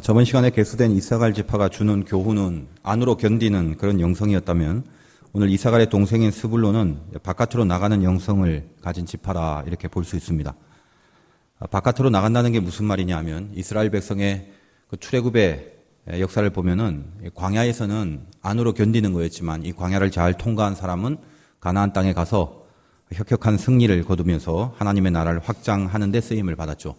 저번 시간에 개수된 이사갈 지파가 주는 교훈은 안으로 견디는 그런 영성이었다면 오늘 이사갈의 동생인 스불론은 바깥으로 나가는 영성을 가진 지파라 이렇게 볼 수 있습니다. 바깥으로 나간다는 게 무슨 말이냐 하면 이스라엘 백성의 그 출애굽의 역사를 보면은 광야에서는 안으로 견디는 거였지만 이 광야를 잘 통과한 사람은 가나안 땅에 가서 혁혁한 승리를 거두면서 하나님의 나라를 확장하는 데 쓰임을 받았죠.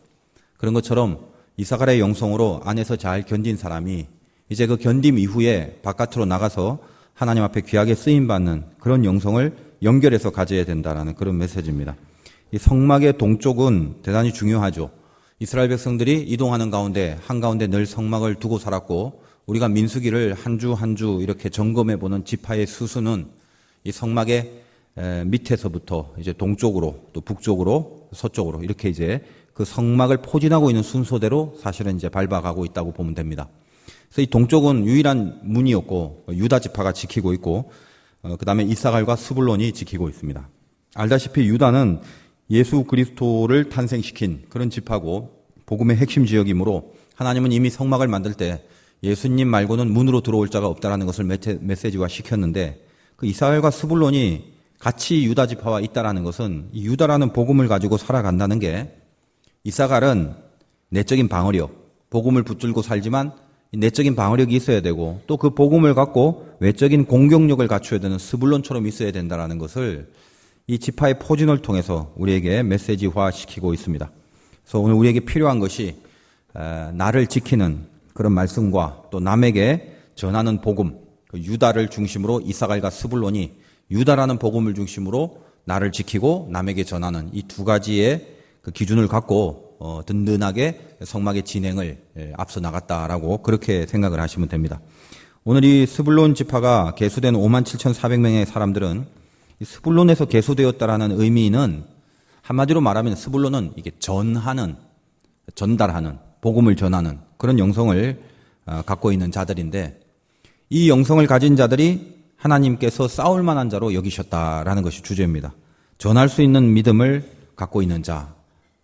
그런 것처럼 이사갈의 영성으로 안에서 잘 견딘 사람이 이제 그 견딤 이후에 바깥으로 나가서 하나님 앞에 귀하게 쓰임받는 그런 영성을 연결해서 가져야 된다라는 그런 메시지입니다. 이 성막의 동쪽은 대단히 중요하죠. 이스라엘 백성들이 이동하는 가운데 한가운데 늘 성막을 두고 살았고 우리가 민수기를 한 주 한 주 이렇게 점검해 보는 지파의 수수는 이 성막의 밑에서부터 이제 동쪽으로 또 북쪽으로 서쪽으로 이렇게 이제 그 성막을 포진하고 있는 순서대로 사실은 이제 밟아가고 있다고 보면 됩니다. 그래서 이 동쪽은 유일한 문이었고 유다 지파가 지키고 있고 그 다음에 이사갈과 스불론이 지키고 있습니다. 알다시피 유다는 예수 그리스도를 탄생시킨 그런 지파고 복음의 핵심 지역이므로 하나님은 이미 성막을 만들 때 예수님 말고는 문으로 들어올 자가 없다라는 것을 메시지화 시켰는데 그 이사갈과 스불론이 같이 유다 지파와 있다라는 것은 이 유다라는 복음을 가지고 살아간다는 게 이사갈은 내적인 방어력, 복음을 붙들고 살지만 내적인 방어력이 있어야 되고 또 그 복음을 갖고 외적인 공격력을 갖춰야 되는 스불론처럼 있어야 된다는 것을 이 지파의 포진을 통해서 우리에게 메시지화 시키고 있습니다. 그래서 오늘 우리에게 필요한 것이 나를 지키는 그런 말씀과 또 남에게 전하는 복음, 유다를 중심으로 이사갈과 스불론이 유다라는 복음을 중심으로 나를 지키고 남에게 전하는 이 두 가지의 그 기준을 갖고 든든하게 성막의 진행을 앞서 나갔다라고 그렇게 생각을 하시면 됩니다. 오늘 이 스불론 지파가 계수된 57,400명의 사람들은 이 스불론에서 계수되었다라는 의미는 한마디로 말하면 스불론은 이게 전하는, 전달하는, 복음을 전하는 그런 영성을 갖고 있는 자들인데 이 영성을 가진 자들이 하나님께서 싸울 만한 자로 여기셨다라는 것이 주제입니다. 전할 수 있는 믿음을 갖고 있는 자,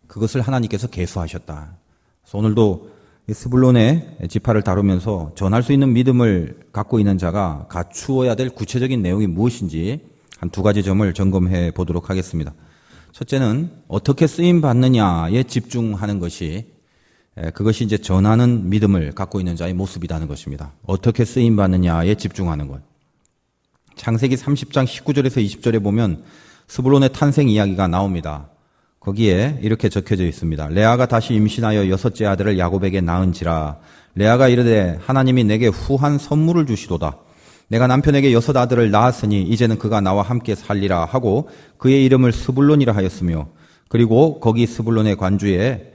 그것을 하나님께서 계수하셨다. 그래서 오늘도 스불론의 지파를 다루면서 전할 수 있는 믿음을 갖고 있는 자가 갖추어야 될 구체적인 내용이 무엇인지 한 두 가지 점을 점검해 보도록 하겠습니다. 첫째는 어떻게 쓰임 받느냐에 집중하는 것이 그것이 이제 전하는 믿음을 갖고 있는 자의 모습이라는 것입니다. 어떻게 쓰임 받느냐에 집중하는 것. 창세기 30장 19절에서 20절에 보면 스불론의 탄생 이야기가 나옵니다. 거기에 이렇게 적혀져 있습니다. 레아가 다시 임신하여 6째 아들을 야곱에게 낳은지라. 레아가 이르되 하나님이 내게 후한 선물을 주시도다. 내가 남편에게 6 아들을 낳았으니 이제는 그가 나와 함께 살리라 하고 그의 이름을 스불론이라 하였으며 그리고 거기 스불론의 관주에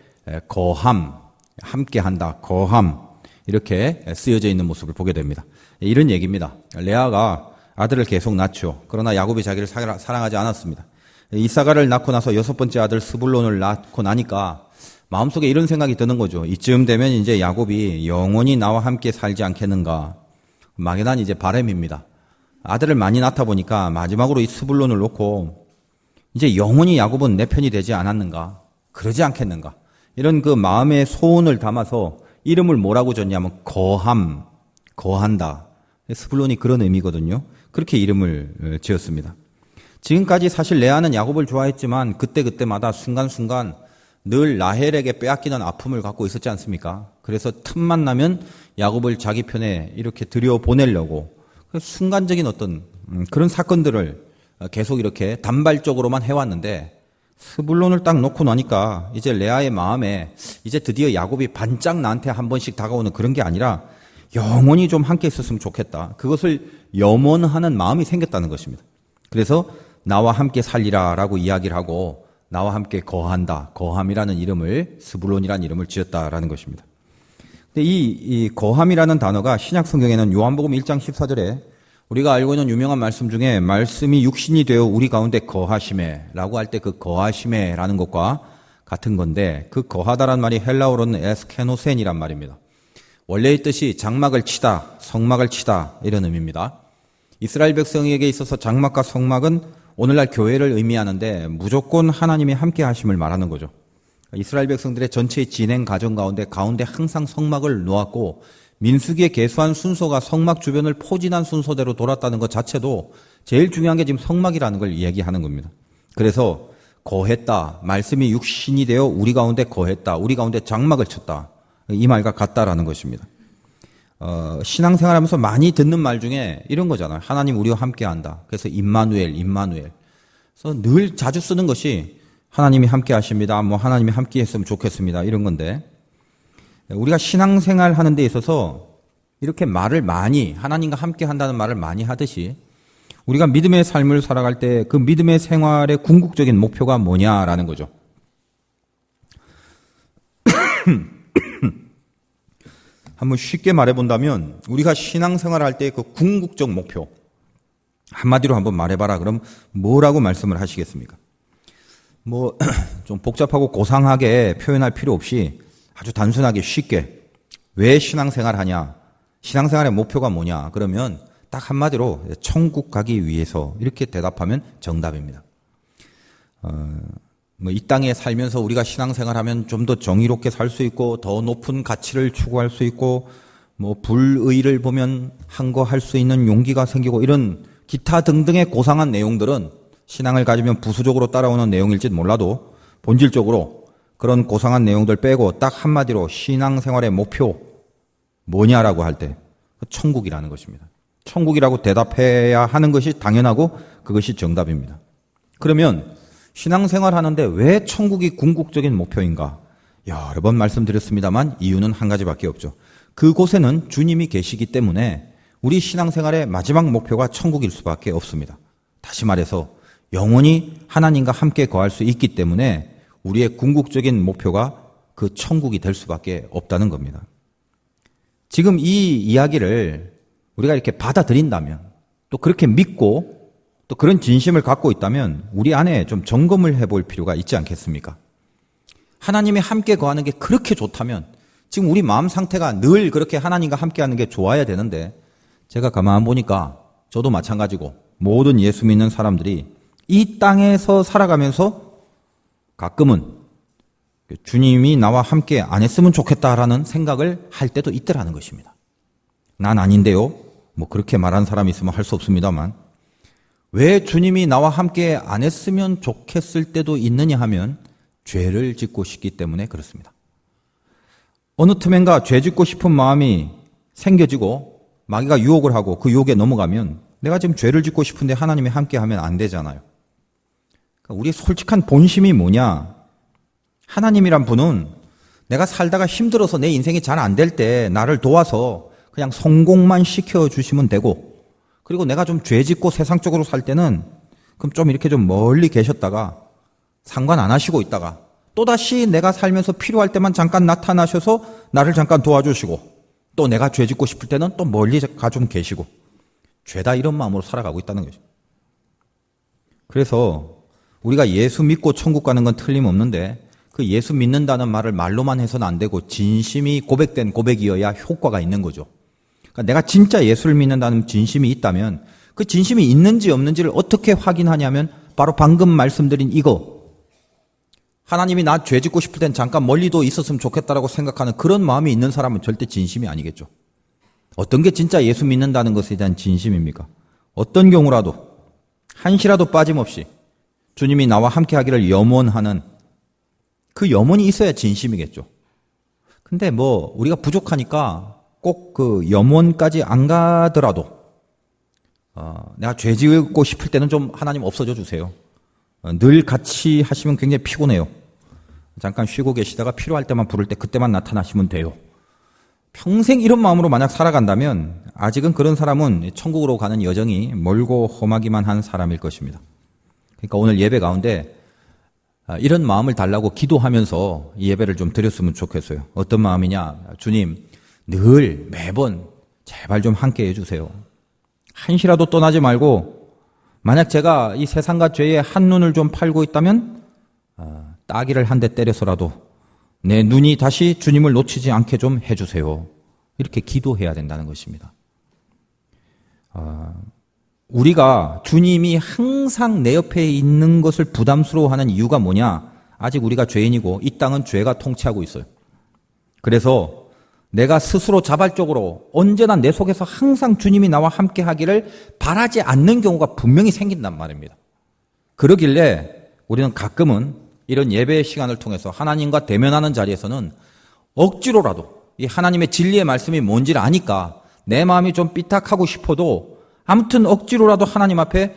거함, 함께한다, 거함 이렇게 쓰여져 있는 모습을 보게 됩니다. 이런 얘기입니다. 레아가 아들을 계속 낳죠. 그러나 야곱이 자기를 사랑하지 않았습니다. 이사갈을 낳고 나서 6번째 아들 스불론을 낳고 나니까 마음속에 이런 생각이 드는 거죠. 이쯤 되면 이제 야곱이 영원히 나와 함께 살지 않겠는가. 막연한 이제 바람입니다. 아들을 많이 낳다 보니까 마지막으로 이 스불론을 놓고 이제 영원히 야곱은 내 편이 되지 않았는가. 그러지 않겠는가. 이런 그 마음의 소원을 담아서 이름을 뭐라고 줬냐면 거함, 거한다. 스불론이 그런 의미거든요. 그렇게 이름을 지었습니다. 지금까지 사실 레아는 야곱을 좋아했지만 그때그때마다 순간순간 늘 라헬에게 빼앗기는 아픔을 갖고 있었지 않습니까? 그래서 틈만 나면 야곱을 자기 편에 이렇게 들여보내려고 순간적인 어떤 그런 사건들을 계속 이렇게 단발적으로만 해왔는데 스불론을 딱 놓고 나니까 이제 레아의 마음에 이제 드디어 야곱이 반짝 나한테 한 번씩 다가오는 그런 게 아니라 영원히 좀 함께 있었으면 좋겠다. 그것을 염원하는 마음이 생겼다는 것입니다. 그래서 나와 함께 살리라라고 이야기를 하고 나와 함께 거한다. 거함이라는 이름을 스불론이라는 이름을 지었다라는 것입니다. 근데 이 거함이라는 단어가 신약 성경에는 요한복음 1장 14절에 우리가 알고 있는 유명한 말씀 중에 말씀이 육신이 되어 우리 가운데 거하시매라고 할 때 그 거하시매라는 것과 같은 건데 그 거하다란 말이 헬라어로는 에스케노센이란 말입니다. 원래의 뜻이 장막을 치다, 성막을 치다 이런 의미입니다. 이스라엘 백성에게 있어서 장막과 성막은 오늘날 교회를 의미하는데 무조건 하나님이 함께 하심을 말하는 거죠. 이스라엘 백성들의 전체 진행 과정 가운데 항상 성막을 놓았고 민수기에 계수한 순서가 성막 주변을 포진한 순서대로 돌았다는 것 자체도 제일 중요한 게 지금 성막이라는 걸 이야기하는 겁니다. 그래서 거했다. 말씀이 육신이 되어 우리 가운데 거했다. 우리 가운데 장막을 쳤다. 이 말과 같다라는 것입니다. 신앙생활하면서 많이 듣는 말 중에 이런 거잖아요. 하나님 우리와 함께한다. 그래서 임마누엘. 그래서 늘 자주 쓰는 것이 하나님이 함께 하십니다. 뭐 하나님이 함께 했으면 좋겠습니다. 이런 건데 우리가 신앙생활 하는 데 있어서 이렇게 말을 많이 하나님과 함께 한다는 말을 많이 하듯이 우리가 믿음의 삶을 살아갈 때 그 믿음의 생활의 궁극적인 목표가 뭐냐라는 거죠. 한번 쉽게 말해본다면 우리가 신앙생활 할 때 그 궁극적 목표 한마디로 한번 말해봐라. 그럼 뭐라고 말씀을 하시겠습니까? 뭐 좀 복잡하고 고상하게 표현할 필요 없이 아주 단순하게 쉽게 왜 신앙생활 하냐? 신앙생활의 목표가 뭐냐? 그러면 딱 한마디로 천국 가기 위해서 이렇게 대답하면 정답입니다. 뭐 이 땅에 살면서 우리가 신앙생활하면 좀 더 정의롭게 살 수 있고 더 높은 가치를 추구할 수 있고 뭐 불의를 보면 항거할 수 있는 용기가 생기고 이런 기타 등등의 고상한 내용들은 신앙을 가지면 부수적으로 따라오는 내용일지 몰라도 본질적으로 그런 고상한 내용들 빼고 딱 한마디로 신앙생활의 목표 뭐냐라고 할 때 천국이라는 것입니다. 천국이라고 대답해야 하는 것이 당연하고 그것이 정답입니다. 그러면 신앙생활 하는데 왜 천국이 궁극적인 목표인가? 여러 번 말씀드렸습니다만 이유는 한 가지밖에 없죠. 그곳에는 주님이 계시기 때문에 우리 신앙생활의 마지막 목표가 천국일 수밖에 없습니다. 다시 말해서 영원히 하나님과 함께 거할 수 있기 때문에 우리의 궁극적인 목표가 그 천국이 될 수밖에 없다는 겁니다. 지금 이 이야기를 우리가 이렇게 받아들인다면 또 그렇게 믿고 또 그런 진심을 갖고 있다면 우리 안에 좀 점검을 해볼 필요가 있지 않겠습니까? 하나님이 함께 거하는 게 그렇게 좋다면 지금 우리 마음 상태가 늘 그렇게 하나님과 함께 하는 게 좋아야 되는데 제가 가만 보니까 저도 마찬가지고 모든 예수 믿는 사람들이 이 땅에서 살아가면서 가끔은 주님이 나와 함께 안 했으면 좋겠다라는 생각을 할 때도 있더라는 것입니다. 난 아닌데요. 뭐 그렇게 말하는 사람이 있으면 할 수 없습니다만 왜 주님이 나와 함께 안 했으면 좋겠을 때도 있느냐 하면 죄를 짓고 싶기 때문에 그렇습니다. 어느 틈엔가 죄 짓고 싶은 마음이 생겨지고 마귀가 유혹을 하고 그 유혹에 넘어가면 내가 지금 죄를 짓고 싶은데 하나님이 함께 하면 안 되잖아요. 그러니까 우리의 솔직한 본심이 뭐냐? 하나님이란 분은 내가 살다가 힘들어서 내 인생이 잘 안 될 때 나를 도와서 그냥 성공만 시켜주시면 되고 그리고 내가 좀 죄 짓고 세상적으로 살 때는 그럼 좀 이렇게 좀 멀리 계셨다가 상관 안 하시고 있다가 또다시 내가 살면서 필요할 때만 잠깐 나타나셔서 나를 잠깐 도와주시고 또 내가 죄 짓고 싶을 때는 또 멀리 가 좀 계시고 죄다 이런 마음으로 살아가고 있다는 거죠. 그래서 우리가 예수 믿고 천국 가는 건 틀림없는데 그 예수 믿는다는 말을 말로만 해서는 안 되고 진심이 고백된 고백이어야 효과가 있는 거죠. 그러니까 내가 진짜 예수를 믿는다는 진심이 있다면 그 진심이 있는지 없는지를 어떻게 확인하냐면 바로 방금 말씀드린 이거. 하나님이 나 죄 짓고 싶을 땐 잠깐 멀리도 있었으면 좋겠다라고 생각하는 그런 마음이 있는 사람은 절대 진심이 아니겠죠. 어떤 게 진짜 예수 믿는다는 것에 대한 진심입니까? 어떤 경우라도 한시라도 빠짐없이 주님이 나와 함께 하기를 염원하는 그 염원이 있어야 진심이겠죠. 근데 뭐 우리가 부족하니까 꼭 그 염원까지 안 가더라도 내가 죄 짓고 싶을 때는 좀 하나님 없어져 주세요. 늘 같이 하시면 굉장히 피곤해요. 잠깐 쉬고 계시다가 필요할 때만 부를 때 그때만 나타나시면 돼요. 평생 이런 마음으로 만약 살아간다면 아직은 그런 사람은 천국으로 가는 여정이 멀고 험하기만 한 사람일 것입니다. 그러니까 오늘 예배 가운데 이런 마음을 달라고 기도하면서 이 예배를 좀 드렸으면 좋겠어요. 어떤 마음이냐? 주님, 늘 매번 제발 좀 함께 해주세요. 한시라도 떠나지 말고 만약 제가 이 세상과 죄의 한눈을 좀 팔고 있다면 따귀를 한 대 때려서라도 내 눈이 다시 주님을 놓치지 않게 좀 해주세요. 이렇게 기도해야 된다는 것입니다. 우리가 주님이 항상 내 옆에 있는 것을 부담스러워하는 이유가 뭐냐? 아직 우리가 죄인이고 이 땅은 죄가 통치하고 있어요. 그래서 내가 스스로 자발적으로 언제나 내 속에서 항상 주님이 나와 함께 하기를 바라지 않는 경우가 분명히 생긴단 말입니다. 그러길래 우리는 가끔은 이런 예배의 시간을 통해서 하나님과 대면하는 자리에서는 억지로라도 이 하나님의 진리의 말씀이 뭔지를 아니까 내 마음이 좀 삐딱하고 싶어도 아무튼 억지로라도 하나님 앞에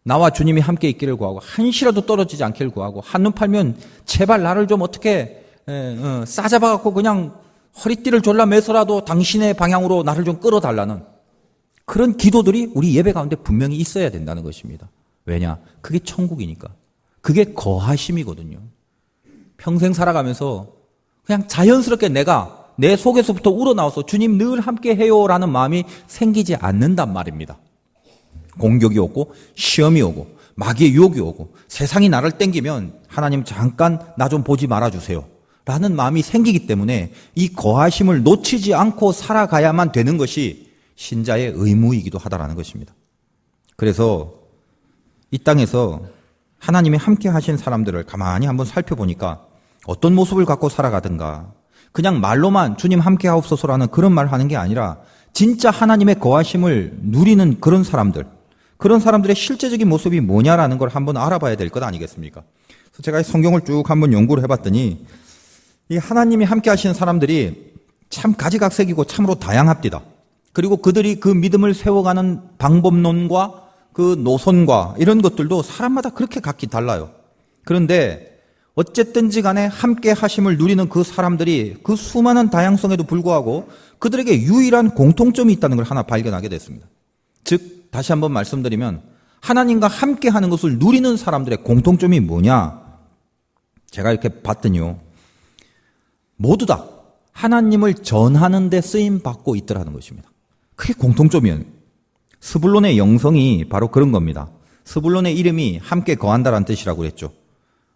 나와 주님이 함께 있기를 구하고 한시라도 떨어지지 않기를 구하고 한눈 팔면 제발 나를 좀 어떻게 싸잡아갖고 그냥 허리띠를 졸라매서라도 당신의 방향으로 나를 좀 끌어달라는 그런 기도들이 우리 예배 가운데 분명히 있어야 된다는 것입니다. 왜냐? 그게 천국이니까. 그게 거하심이거든요. 평생 살아가면서 그냥 자연스럽게 내가 내 속에서부터 우러나와서 주님 늘 함께 해요라는 마음이 생기지 않는단 말입니다. 공격이 오고 시험이 오고 마귀의 유혹이 오고 세상이 나를 땡기면 하나님 잠깐 나 좀 보지 말아주세요 라는 마음이 생기기 때문에 이 거하심을 놓치지 않고 살아가야만 되는 것이 신자의 의무이기도 하다라는 것입니다. 그래서 이 땅에서 하나님이 함께 하신 사람들을 가만히 한번 살펴보니까 어떤 모습을 갖고 살아가든가 그냥 말로만 주님 함께 하옵소서라는 그런 말을 하는 게 아니라 진짜 하나님의 거하심을 누리는 그런 사람들의 실제적인 모습이 뭐냐라는 걸 한번 알아봐야 될 것 아니겠습니까? 그래서 제가 성경을 쭉 한번 연구를 해봤더니 이 하나님이 함께 하시는 사람들이 참 가지각색이고 참으로 다양합니다. 그리고 그들이 그 믿음을 세워가는 방법론과 그 노선과 이런 것들도 사람마다 그렇게 각기 달라요. 그런데 어쨌든지 간에 함께 하심을 누리는 그 사람들이 그 수많은 다양성에도 불구하고 그들에게 유일한 공통점이 있다는 걸 하나 발견하게 됐습니다. 즉 다시 한번 말씀드리면 하나님과 함께 하는 것을 누리는 사람들의 공통점이 뭐냐? 제가 이렇게 봤더니요. 모두 다 하나님을 전하는 데 쓰임 받고 있더라는 것입니다. 그게 공통점이에요. 스불론의 영성이 바로 그런 겁니다. 스불론의 이름이 함께 거한다라는 뜻이라고 그랬죠.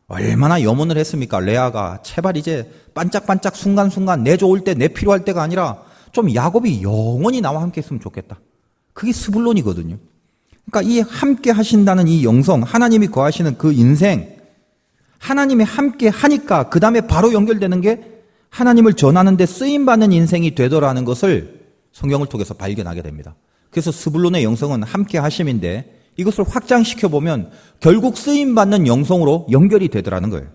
얼마나 염원을 했습니까? 레아가 제발 이제 반짝반짝 순간순간 내 좋을 때 내 필요할 때가 아니라 좀 야곱이 영원히 나와 함께 했으면 좋겠다. 그게 스불론이거든요. 그러니까 이 함께 하신다는 이 영성, 하나님이 거하시는 그 인생, 하나님이 함께 하니까 그 다음에 바로 연결되는 게 하나님을 전하는 데 쓰임받는 인생이 되더라는 것을 성경을 통해서 발견하게 됩니다. 그래서 스불론의 영성은 함께 하심인데 이것을 확장시켜 보면 결국 쓰임받는 영성으로 연결이 되더라는 거예요.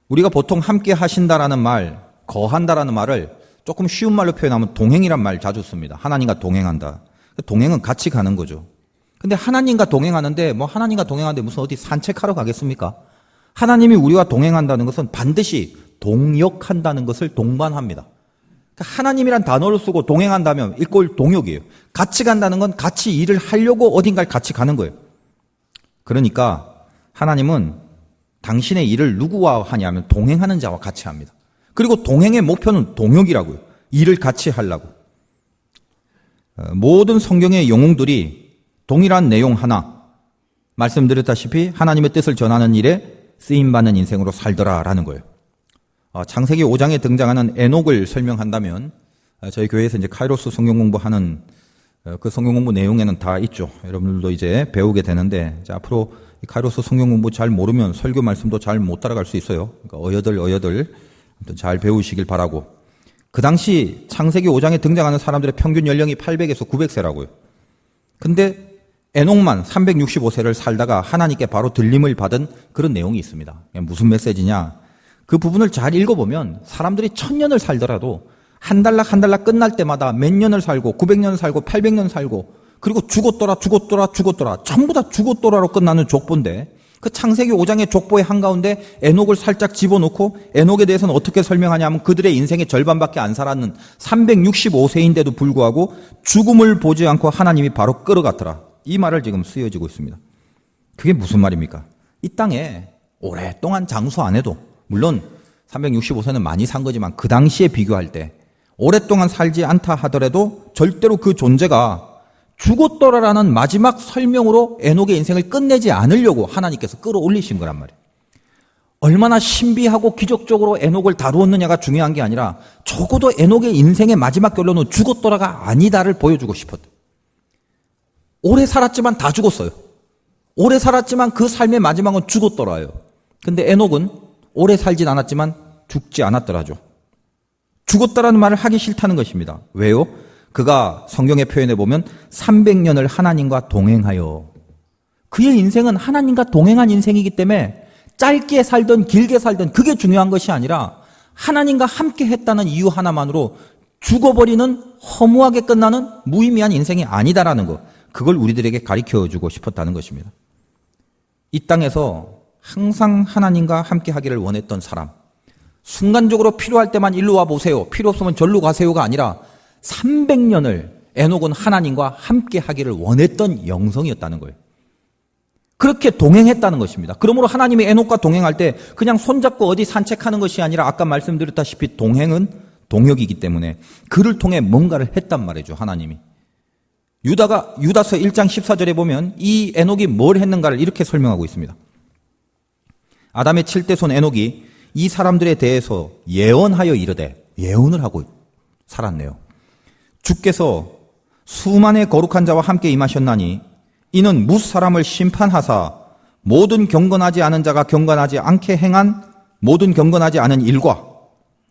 우리가 보통 함께 하신다라는 말, 거한다라는 말을 조금 쉬운 말로 표현하면 동행이란 말 자주 씁니다. 하나님과 동행한다. 동행은 같이 가는 거죠. 근데 하나님과 동행하는데 하나님과 동행하는데 무슨 어디 산책하러 가겠습니까? 하나님이 우리와 동행한다는 것은 반드시 동역한다는 것을 동반합니다. 그러니까 하나님이란 단어를 쓰고 동행한다면 이꼴 동역이에요. 같이 간다는 건 같이 일을 하려고 어딘가를 같이 가는 거예요. 그러니까 하나님은 당신의 일을 누구와 하냐면 동행하는 자와 같이 합니다. 그리고 동행의 목표는 동역이라고요. 일을 같이 하려고. 모든 성경의 영웅들이 동일한 내용 하나, 말씀드렸다시피 하나님의 뜻을 전하는 일에 쓰임받는 인생으로 살더라라는 거예요. 창세기 5장에 등장하는 에녹을 설명한다면 저희 교회에서 이제 카이로스 성경 공부하는 그 성경 공부 내용에는 다 있죠. 여러분들도 이제 배우게 되는데 앞으로 카이로스 성경 공부 잘 모르면 설교 말씀도 잘 못 따라갈 수 있어요. 그러니까 어여들 잘 배우시길 바라고. 그 당시 창세기 5장에 등장하는 사람들의 평균 연령이 800에서 900세라고요. 근데 에녹만 365세를 살다가 하나님께 바로 들림을 받은 그런 내용이 있습니다. 무슨 메시지냐? 그 부분을 잘 읽어보면 사람들이 1000년을 살더라도 한 달락 한 달락 끝날 때마다 몇 년을 살고 900년 살고 800년 살고 그리고 죽었더라 전부 다 죽었더라로 끝나는 족보인데 그 창세기 5장의 족보의 한가운데 에녹을 살짝 집어넣고 에녹에 대해서는 어떻게 설명하냐면 그들의 인생의 절반밖에 안 살았는 365세인데도 불구하고 죽음을 보지 않고 하나님이 바로 끌어갔더라. 이 말을 지금 쓰여지고 있습니다. 그게 무슨 말입니까? 이 땅에 오랫동안 장수 안 해도 물론 365세는 많이 산 거지만 그 당시에 비교할 때 오랫동안 살지 않다 하더라도 절대로 그 존재가 죽었더라라는 마지막 설명으로 에녹의 인생을 끝내지 않으려고 하나님께서 끌어올리신 거란 말이에요. 얼마나 신비하고 기적적으로 에녹을 다루었느냐가 중요한 게 아니라 적어도 에녹의 인생의 마지막 결론은 죽었더라가 아니다를 보여주고 싶었다. 오래 살았지만 다 죽었어요. 오래 살았지만 그 삶의 마지막은 죽었더라예요. 근데 에녹은 오래 살진 않았지만 죽지 않았더라죠. 죽었다라는 말을 하기 싫다는 것입니다. 왜요? 그가 성경의 표현에 보면 300년을 하나님과 동행하여, 그의 인생은 하나님과 동행한 인생이기 때문에 짧게 살든 길게 살든 그게 중요한 것이 아니라 하나님과 함께 했다는 이유 하나만으로 죽어버리는 허무하게 끝나는 무의미한 인생이 아니다라는 것, 그걸 우리들에게 가르쳐주고 싶었다는 것입니다. 이 땅에서 항상 하나님과 함께 하기를 원했던 사람, 순간적으로 필요할 때만 일로 와 보세요, 필요 없으면 절로 가세요가 아니라 300년을 에녹은 하나님과 함께 하기를 원했던 영성이었다는 거예요. 그렇게 동행했다는 것입니다. 그러므로 하나님이 에녹과 동행할 때 그냥 손잡고 어디 산책하는 것이 아니라 아까 말씀드렸다시피 동행은 동역이기 때문에 그를 통해 뭔가를 했단 말이죠, 하나님이. 유다서 1장 14절에 보면 이 에녹이 뭘 했는가를 이렇게 설명하고 있습니다. 아담의 7대 손 에녹이 이 사람들에 대해서 예언하여 이르되, 예언을 하고 살았네요. 주께서 수만의 거룩한 자와 함께 임하셨나니 이는 뭇 사람을 심판하사 모든 경건하지 않은 자가 경건하지 않게 행한 모든 경건하지 않은 일과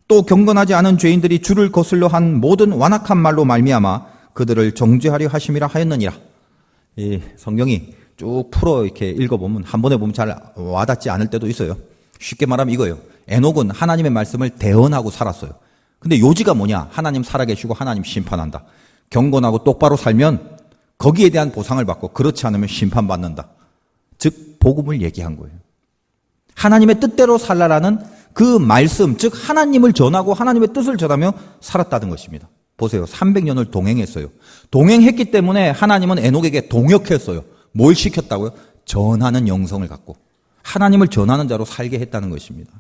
또 경건하지 않은 죄인들이 주를 거슬러 한 모든 완악한 말로 말미암아 그들을 정죄하려 하심이라 하였느니라. 이 성경이 쭉 풀어 이렇게 읽어보면 한 번에 보면 잘 와닿지 않을 때도 있어요. 쉽게 말하면 이거예요. 에녹은 하나님의 말씀을 대언하고 살았어요. 근데 요지가 뭐냐? 하나님 살아계시고 하나님 심판한다. 경건하고 똑바로 살면 거기에 대한 보상을 받고 그렇지 않으면 심판받는다. 즉 복음을 얘기한 거예요. 하나님의 뜻대로 살라라는 그 말씀, 즉 하나님을 전하고 하나님의 뜻을 전하며 살았다는 것입니다. 보세요. 300년을 동행했어요. 동행했기 때문에 하나님은 에녹에게 동역했어요. 뭘 시켰다고요? 전하는 영성을 갖고 하나님을 전하는 자로 살게 했다는 것입니다.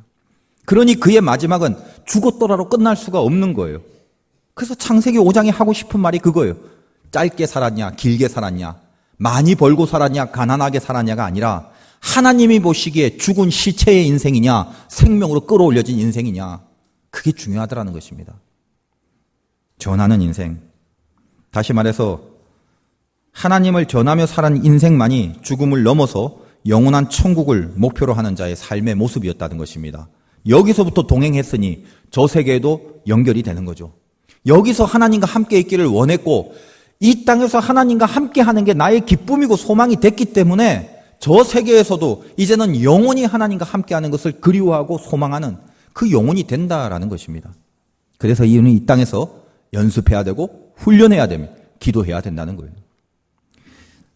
그러니 그의 마지막은 죽었더라로 끝날 수가 없는 거예요. 그래서 창세기 5장이 하고 싶은 말이 그거예요. 짧게 살았냐, 길게 살았냐, 많이 벌고 살았냐, 가난하게 살았냐가 아니라 하나님이 보시기에 죽은 시체의 인생이냐, 생명으로 끌어올려진 인생이냐, 그게 중요하더라는 것입니다. 전하는 인생. 다시 말해서 하나님을 전하며 살은 인생만이 죽음을 넘어서 영원한 천국을 목표로 하는 자의 삶의 모습이었다는 것입니다. 여기서부터 동행했으니 저 세계에도 연결이 되는 거죠. 여기서 하나님과 함께 있기를 원했고 이 땅에서 하나님과 함께 하는 게 나의 기쁨이고 소망이 됐기 때문에 저 세계에서도 이제는 영원히 하나님과 함께 하는 것을 그리워하고 소망하는 그 영혼이 된다라는 것입니다. 그래서 이는 이 땅에서 연습해야 되고 훈련해야 되며 기도해야 된다는 거예요.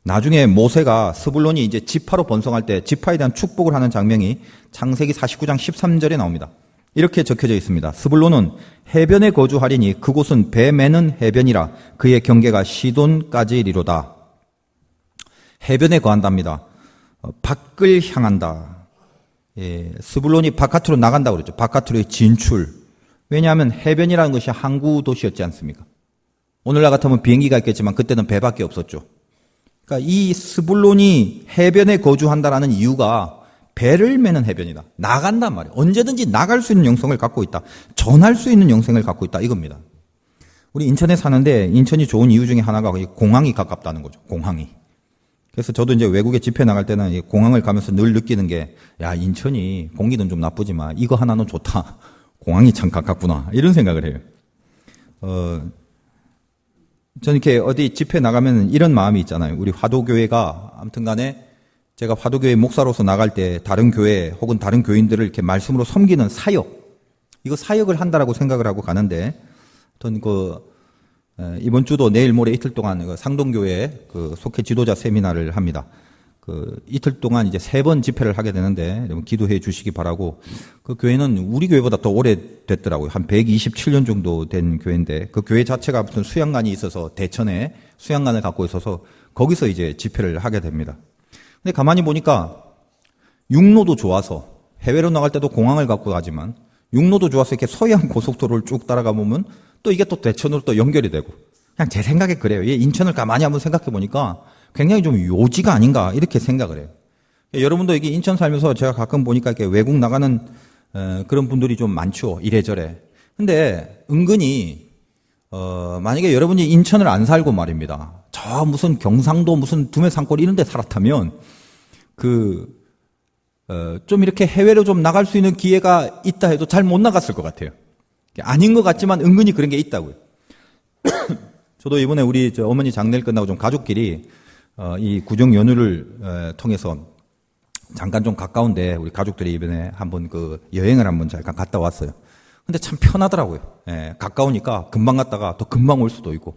나중에 모세가 스불론이 이제 지파로 번성할 때 지파에 대한 축복을 하는 장면이 창세기 49장 13절에 나옵니다. 이렇게 적혀져 있습니다. 스불론은 해변에 거주하리니 그곳은 배 매는 해변이라 그의 경계가 시돈까지 이르로다. 해변에 거한답니다. 밖을 향한다. 예, 스불론이 바깥으로 나간다고 그러죠. 바깥으로의 진출. 왜냐하면 해변이라는 것이 항구 도시였지 않습니까? 오늘날 같으면 비행기가 있겠지만 그때는 배밖에 없었죠. 그러니까 이 스불론이 해변에 거주한다라는 이유가 배를 매는 해변이다. 나간단 말이에요. 언제든지 나갈 수 있는 영성을 갖고 있다. 전할 수 있는 영성을 갖고 있다. 이겁니다. 우리 인천에 사는데 인천이 좋은 이유 중에 하나가 공항이 가깝다는 거죠. 공항이. 그래서 저도 이제 외국에 집회 나갈 때는 공항을 가면서 늘 느끼는 게, 야, 인천이 공기는 좀 나쁘지만 이거 하나는 좋다. 공항이 참 가깝구나. 이런 생각을 해요. 저는 이렇게 어디 집회 나가면 이런 마음이 있잖아요. 우리 화도교회가 아무튼 간에 제가 화도교회 목사로서 나갈 때 다른 교회 혹은 다른 교인들을 이렇게 말씀으로 섬기는 사역, 이거 사역을 한다라고 생각을 하고 가는데, 전 이번 주도 내일 모레 이틀 동안 상동교회에 속회 지도자 세미나를 합니다. 이틀 동안 이제 3번 집회를 하게 되는데 여러분 기도해 주시기 바라고. 그 교회는 우리 교회보다 더 오래됐더라고요. 한 127년 정도 된 교회인데 그 교회 자체가 무슨 수양관이 있어서 대천에 수양관을 갖고 있어서 거기서 이제 집회를 하게 됩니다. 근데 가만히 보니까 육로도 좋아서 해외로 나갈 때도 공항을 갖고 가지만 육로도 좋아서 이렇게 서해안 고속도로를 쭉 따라가 보면 또 이게 또 대천으로 또 연결이 되고, 그냥 제 생각에 그래요. 인천을 가만히 한번 생각해 보니까 굉장히 좀 요지가 아닌가 이렇게 생각을 해요. 여러분도 여기 인천 살면서 제가 가끔 보니까 이렇게 외국 나가는 그런 분들이 좀 많죠. 이래저래. 근데 은근히 만약에 여러분이 인천을 안 살고 말입니다. 저 무슨 경상도 무슨 두메산골 이런 데 살았다면 좀 이렇게 해외로 좀 나갈 수 있는 기회가 있다 해도 잘 못 나갔을 것 같아요. 아닌 것 같지만 은근히 그런 게 있다고요. 저도 이번에 우리 어머니 장례를 끝나고 좀 가족끼리 이 구정 연휴를 통해서 잠깐 좀 가까운데 우리 가족들이 이번에 한번 그 여행을 한번 잠깐 갔다 왔어요. 근데 참 편하더라고요. 예, 가까우니까 금방 갔다가 또 금방 올 수도 있고.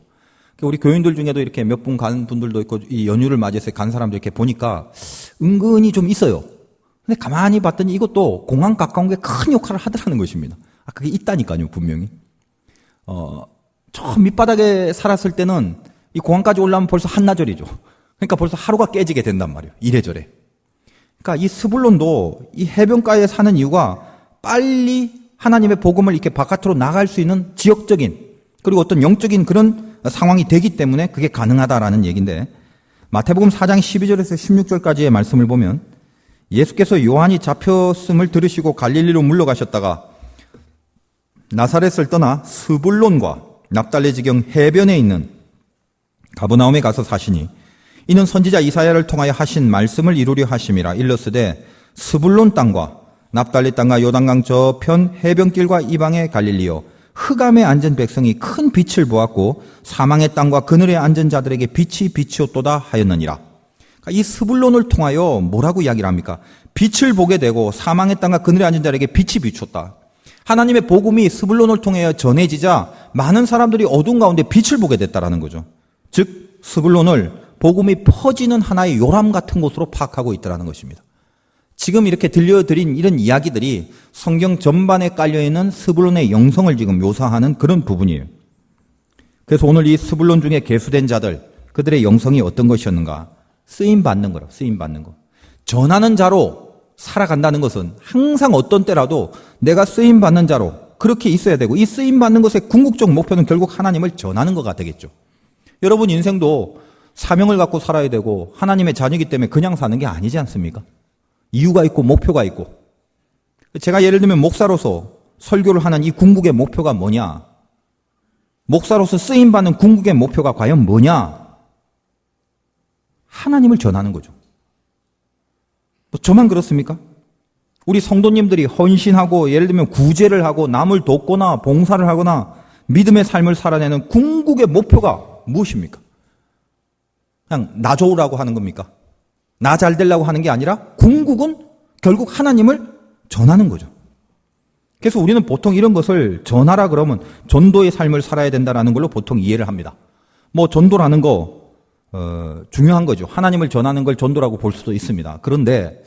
우리 교인들 중에도 이렇게 몇 분 간 분들도 있고 이 연휴를 맞이해서 간 사람들 이렇게 보니까 은근히 좀 있어요. 근데 가만히 봤더니 이것도 공항 가까운 게 큰 역할을 하더라는 것입니다. 그게 있다니까요, 분명히. 저 밑바닥에 살았을 때는 이 공항까지 올라오면 벌써 한나절이죠. 그러니까 벌써 하루가 깨지게 된단 말이에요. 이래저래. 그러니까 이 스불론도 이 해변가에 사는 이유가 빨리 하나님의 복음을 이렇게 바깥으로 나갈 수 있는 지역적인 그리고 어떤 영적인 그런 상황이 되기 때문에 그게 가능하다라는 얘기인데 마태복음 4장 12절에서 16절까지의 말씀을 보면 예수께서 요한이 잡혔음을 들으시고 갈릴리로 물러가셨다가 나사렛을 떠나 스불론과 납달리 지경 해변에 있는 가버나움에 가서 사시니 이는 선지자 이사야를 통하여 하신 말씀을 이루려 하심이라. 일러스되 스불론 땅과 납달리 땅과 요단강 저편 해변길과 이방의 갈릴리요 흑암에 앉은 백성이 큰 빛을 보았고 사망의 땅과 그늘에 앉은 자들에게 빛이 비치었도다 하였느니라. 그러니까 이 스불론을 통하여 뭐라고 이야기를 합니까? 빛을 보게 되고 사망의 땅과 그늘에 앉은 자들에게 빛이 비쳤다. 하나님의 복음이 스불론을 통하여 전해지자 많은 사람들이 어두운 가운데 빛을 보게 됐다라는 거죠. 즉 스불론을 복음이 퍼지는 하나의 요람 같은 곳으로 파악하고 있다는 것입니다. 지금 이렇게 들려드린 이런 이야기들이 성경 전반에 깔려있는 스불론의 영성을 지금 묘사하는 그런 부분이에요. 그래서 오늘 이 스불론 중에 계수된 자들, 그들의 영성이 어떤 것이었는가? 쓰임받는 거라고, 쓰임받는 거. 전하는 자로 살아간다는 것은 항상 어떤 때라도 내가 쓰임받는 자로 그렇게 있어야 되고 이 쓰임받는 것의 궁극적 목표는 결국 하나님을 전하는 것가 되겠죠. 여러분 인생도 사명을 갖고 살아야 되고 하나님의 자녀이기 때문에 그냥 사는 게 아니지 않습니까? 이유가 있고 목표가 있고. 제가 예를 들면 목사로서 설교를 하는 이 궁극의 목표가 뭐냐? 목사로서 쓰임받는 궁극의 목표가 과연 뭐냐? 하나님을 전하는 거죠. 뭐 저만 그렇습니까? 우리 성도님들이 헌신하고 예를 들면 구제를 하고 남을 돕거나 봉사를 하거나 믿음의 삶을 살아내는 궁극의 목표가 무엇입니까? 그냥 나 좋으라고 하는 겁니까? 나 잘 되려고 하는 게 아니라 궁극은 결국 하나님을 전하는 거죠. 그래서 우리는 보통 이런 것을 전하라 그러면 전도의 삶을 살아야 된다는 걸로 보통 이해를 합니다. 뭐 전도라는 거 중요한 거죠. 하나님을 전하는 걸 전도라고 볼 수도 있습니다. 그런데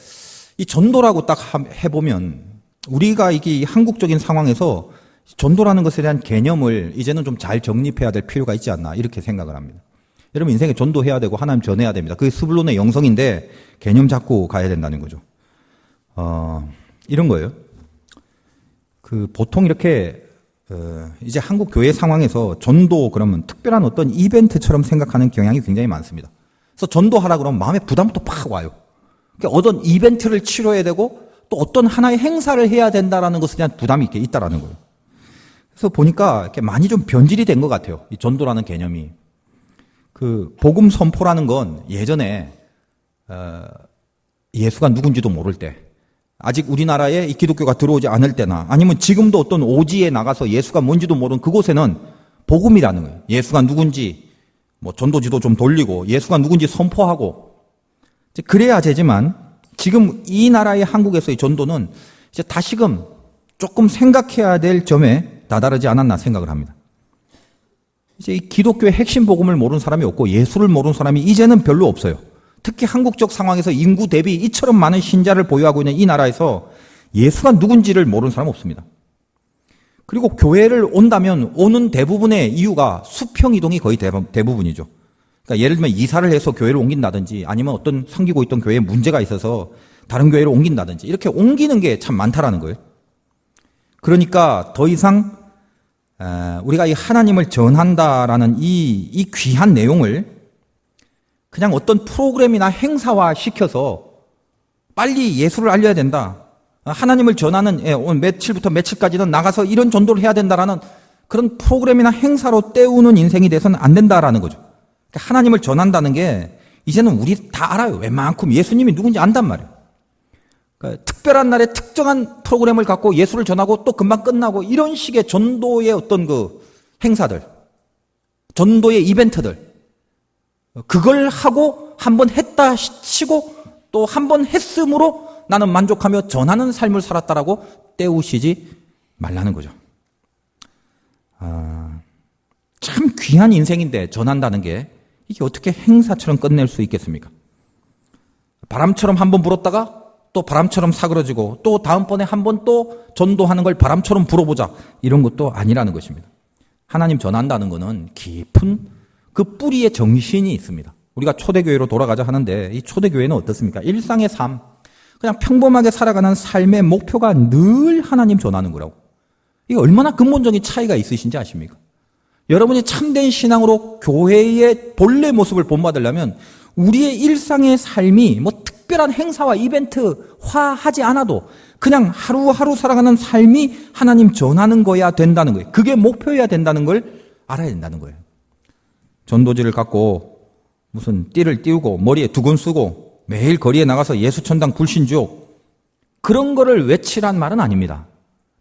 이 전도라고 딱 해보면 우리가 이게 한국적인 상황에서 전도라는 것에 대한 개념을 이제는 좀 잘 정립해야 될 필요가 있지 않나 이렇게 생각을 합니다. 여러분 인생에 전도해야 되고 하나님 전해야 됩니다. 그게 스불론의 영성인데 개념 잡고 가야 된다는 거죠. 이런 거예요. 보통 이렇게 이제 한국 교회 상황에서 전도 그러면 특별한 어떤 이벤트처럼 생각하는 경향이 굉장히 많습니다. 그래서 전도하라 그러면 마음에 부담도 팍 와요. 그러니까 어떤 이벤트를 치러야 되고 또 어떤 하나의 행사를 해야 된다라는 것에 대한 부담이 이렇게 있다라는 거예요. 그래서 보니까 이렇게 많이 좀 변질이 된 것 같아요. 이 전도라는 개념이. 복음 선포라는 건 예전에 예수가 누군지도 모를 때, 아직 우리나라에 이 기독교가 들어오지 않을 때나 아니면 지금도 어떤 오지에 나가서 예수가 뭔지도 모르는 그곳에는 복음이라는 거예요. 예수가 누군지 뭐 전도지도 좀 돌리고 예수가 누군지 선포하고 그래야 되지만 지금 이 나라의 한국에서의 전도는 이제 다시금 조금 생각해야 될 점에 다다르지 않았나 생각을 합니다. 이제 이 기독교의 핵심 복음을 모르는 사람이 없고 예수를 모르는 사람이 이제는 별로 없어요. 특히 한국적 상황에서 인구 대비 이처럼 많은 신자를 보유하고 있는 이 나라에서 예수가 누군지를 모르는 사람은 없습니다. 그리고 교회를 온다면 오는 대부분의 이유가 수평 이동이 거의 대부분이죠. 그러니까 예를 들면 이사를 해서 교회를 옮긴다든지 아니면 어떤 섬기고 있던 교회에 문제가 있어서 다른 교회로 옮긴다든지 이렇게 옮기는 게 참 많다라는 거예요. 그러니까 더 이상 우리가 이 하나님을 전한다라는 이 귀한 내용을 그냥 어떤 프로그램이나 행사화 시켜서 빨리 예수를 알려야 된다. 하나님을 전하는 오늘 며칠부터 며칠까지는 나가서 이런 전도를 해야 된다라는 그런 프로그램이나 행사로 때우는 인생이 돼서는 안 된다라는 거죠. 그러니까 하나님을 전한다는 게 이제는 우리 다 알아요. 웬만큼 예수님이 누군지 안단 말이에요. 그러니까 특별한 날에 특정한 프로그램을 갖고 예수를 전하고 또 금방 끝나고 이런 식의 전도의 어떤 그 행사들, 전도의 이벤트들, 그걸 하고 한번 했다 치고 또 한번 했으므로 나는 만족하며 전하는 삶을 살았다라고 때우시지 말라는 거죠. 참 귀한 인생인데 전한다는 게 이게 어떻게 행사처럼 끝낼 수 있겠습니까? 바람처럼 한번 불었다가 또 바람처럼 사그러지고 또 다음번에 한번 또 전도하는 걸 바람처럼 불어보자 이런 것도 아니라는 것입니다. 하나님 전한다는 것은 깊은 그 뿌리의 정신이 있습니다. 우리가 초대교회로 돌아가자 하는데 이 초대교회는 어떻습니까? 일상의 삶, 그냥 평범하게 살아가는 삶의 목표가 늘 하나님 전하는 거라고. 이게 얼마나 근본적인 차이가 있으신지 아십니까? 여러분이 참된 신앙으로 교회의 본래 모습을 본받으려면 우리의 일상의 삶이 뭐 특별한 행사와 이벤트화하지 않아도 그냥 하루하루 살아가는 삶이 하나님 전하는 거야 된다는 거예요. 그게 목표여야 된다는 걸 알아야 된다는 거예요. 전도지를 갖고 무슨 띠를 띄우고 머리에 두건 쓰고 매일 거리에 나가서 예수천당 불신주옥 그런 거를 외치란 말은 아닙니다.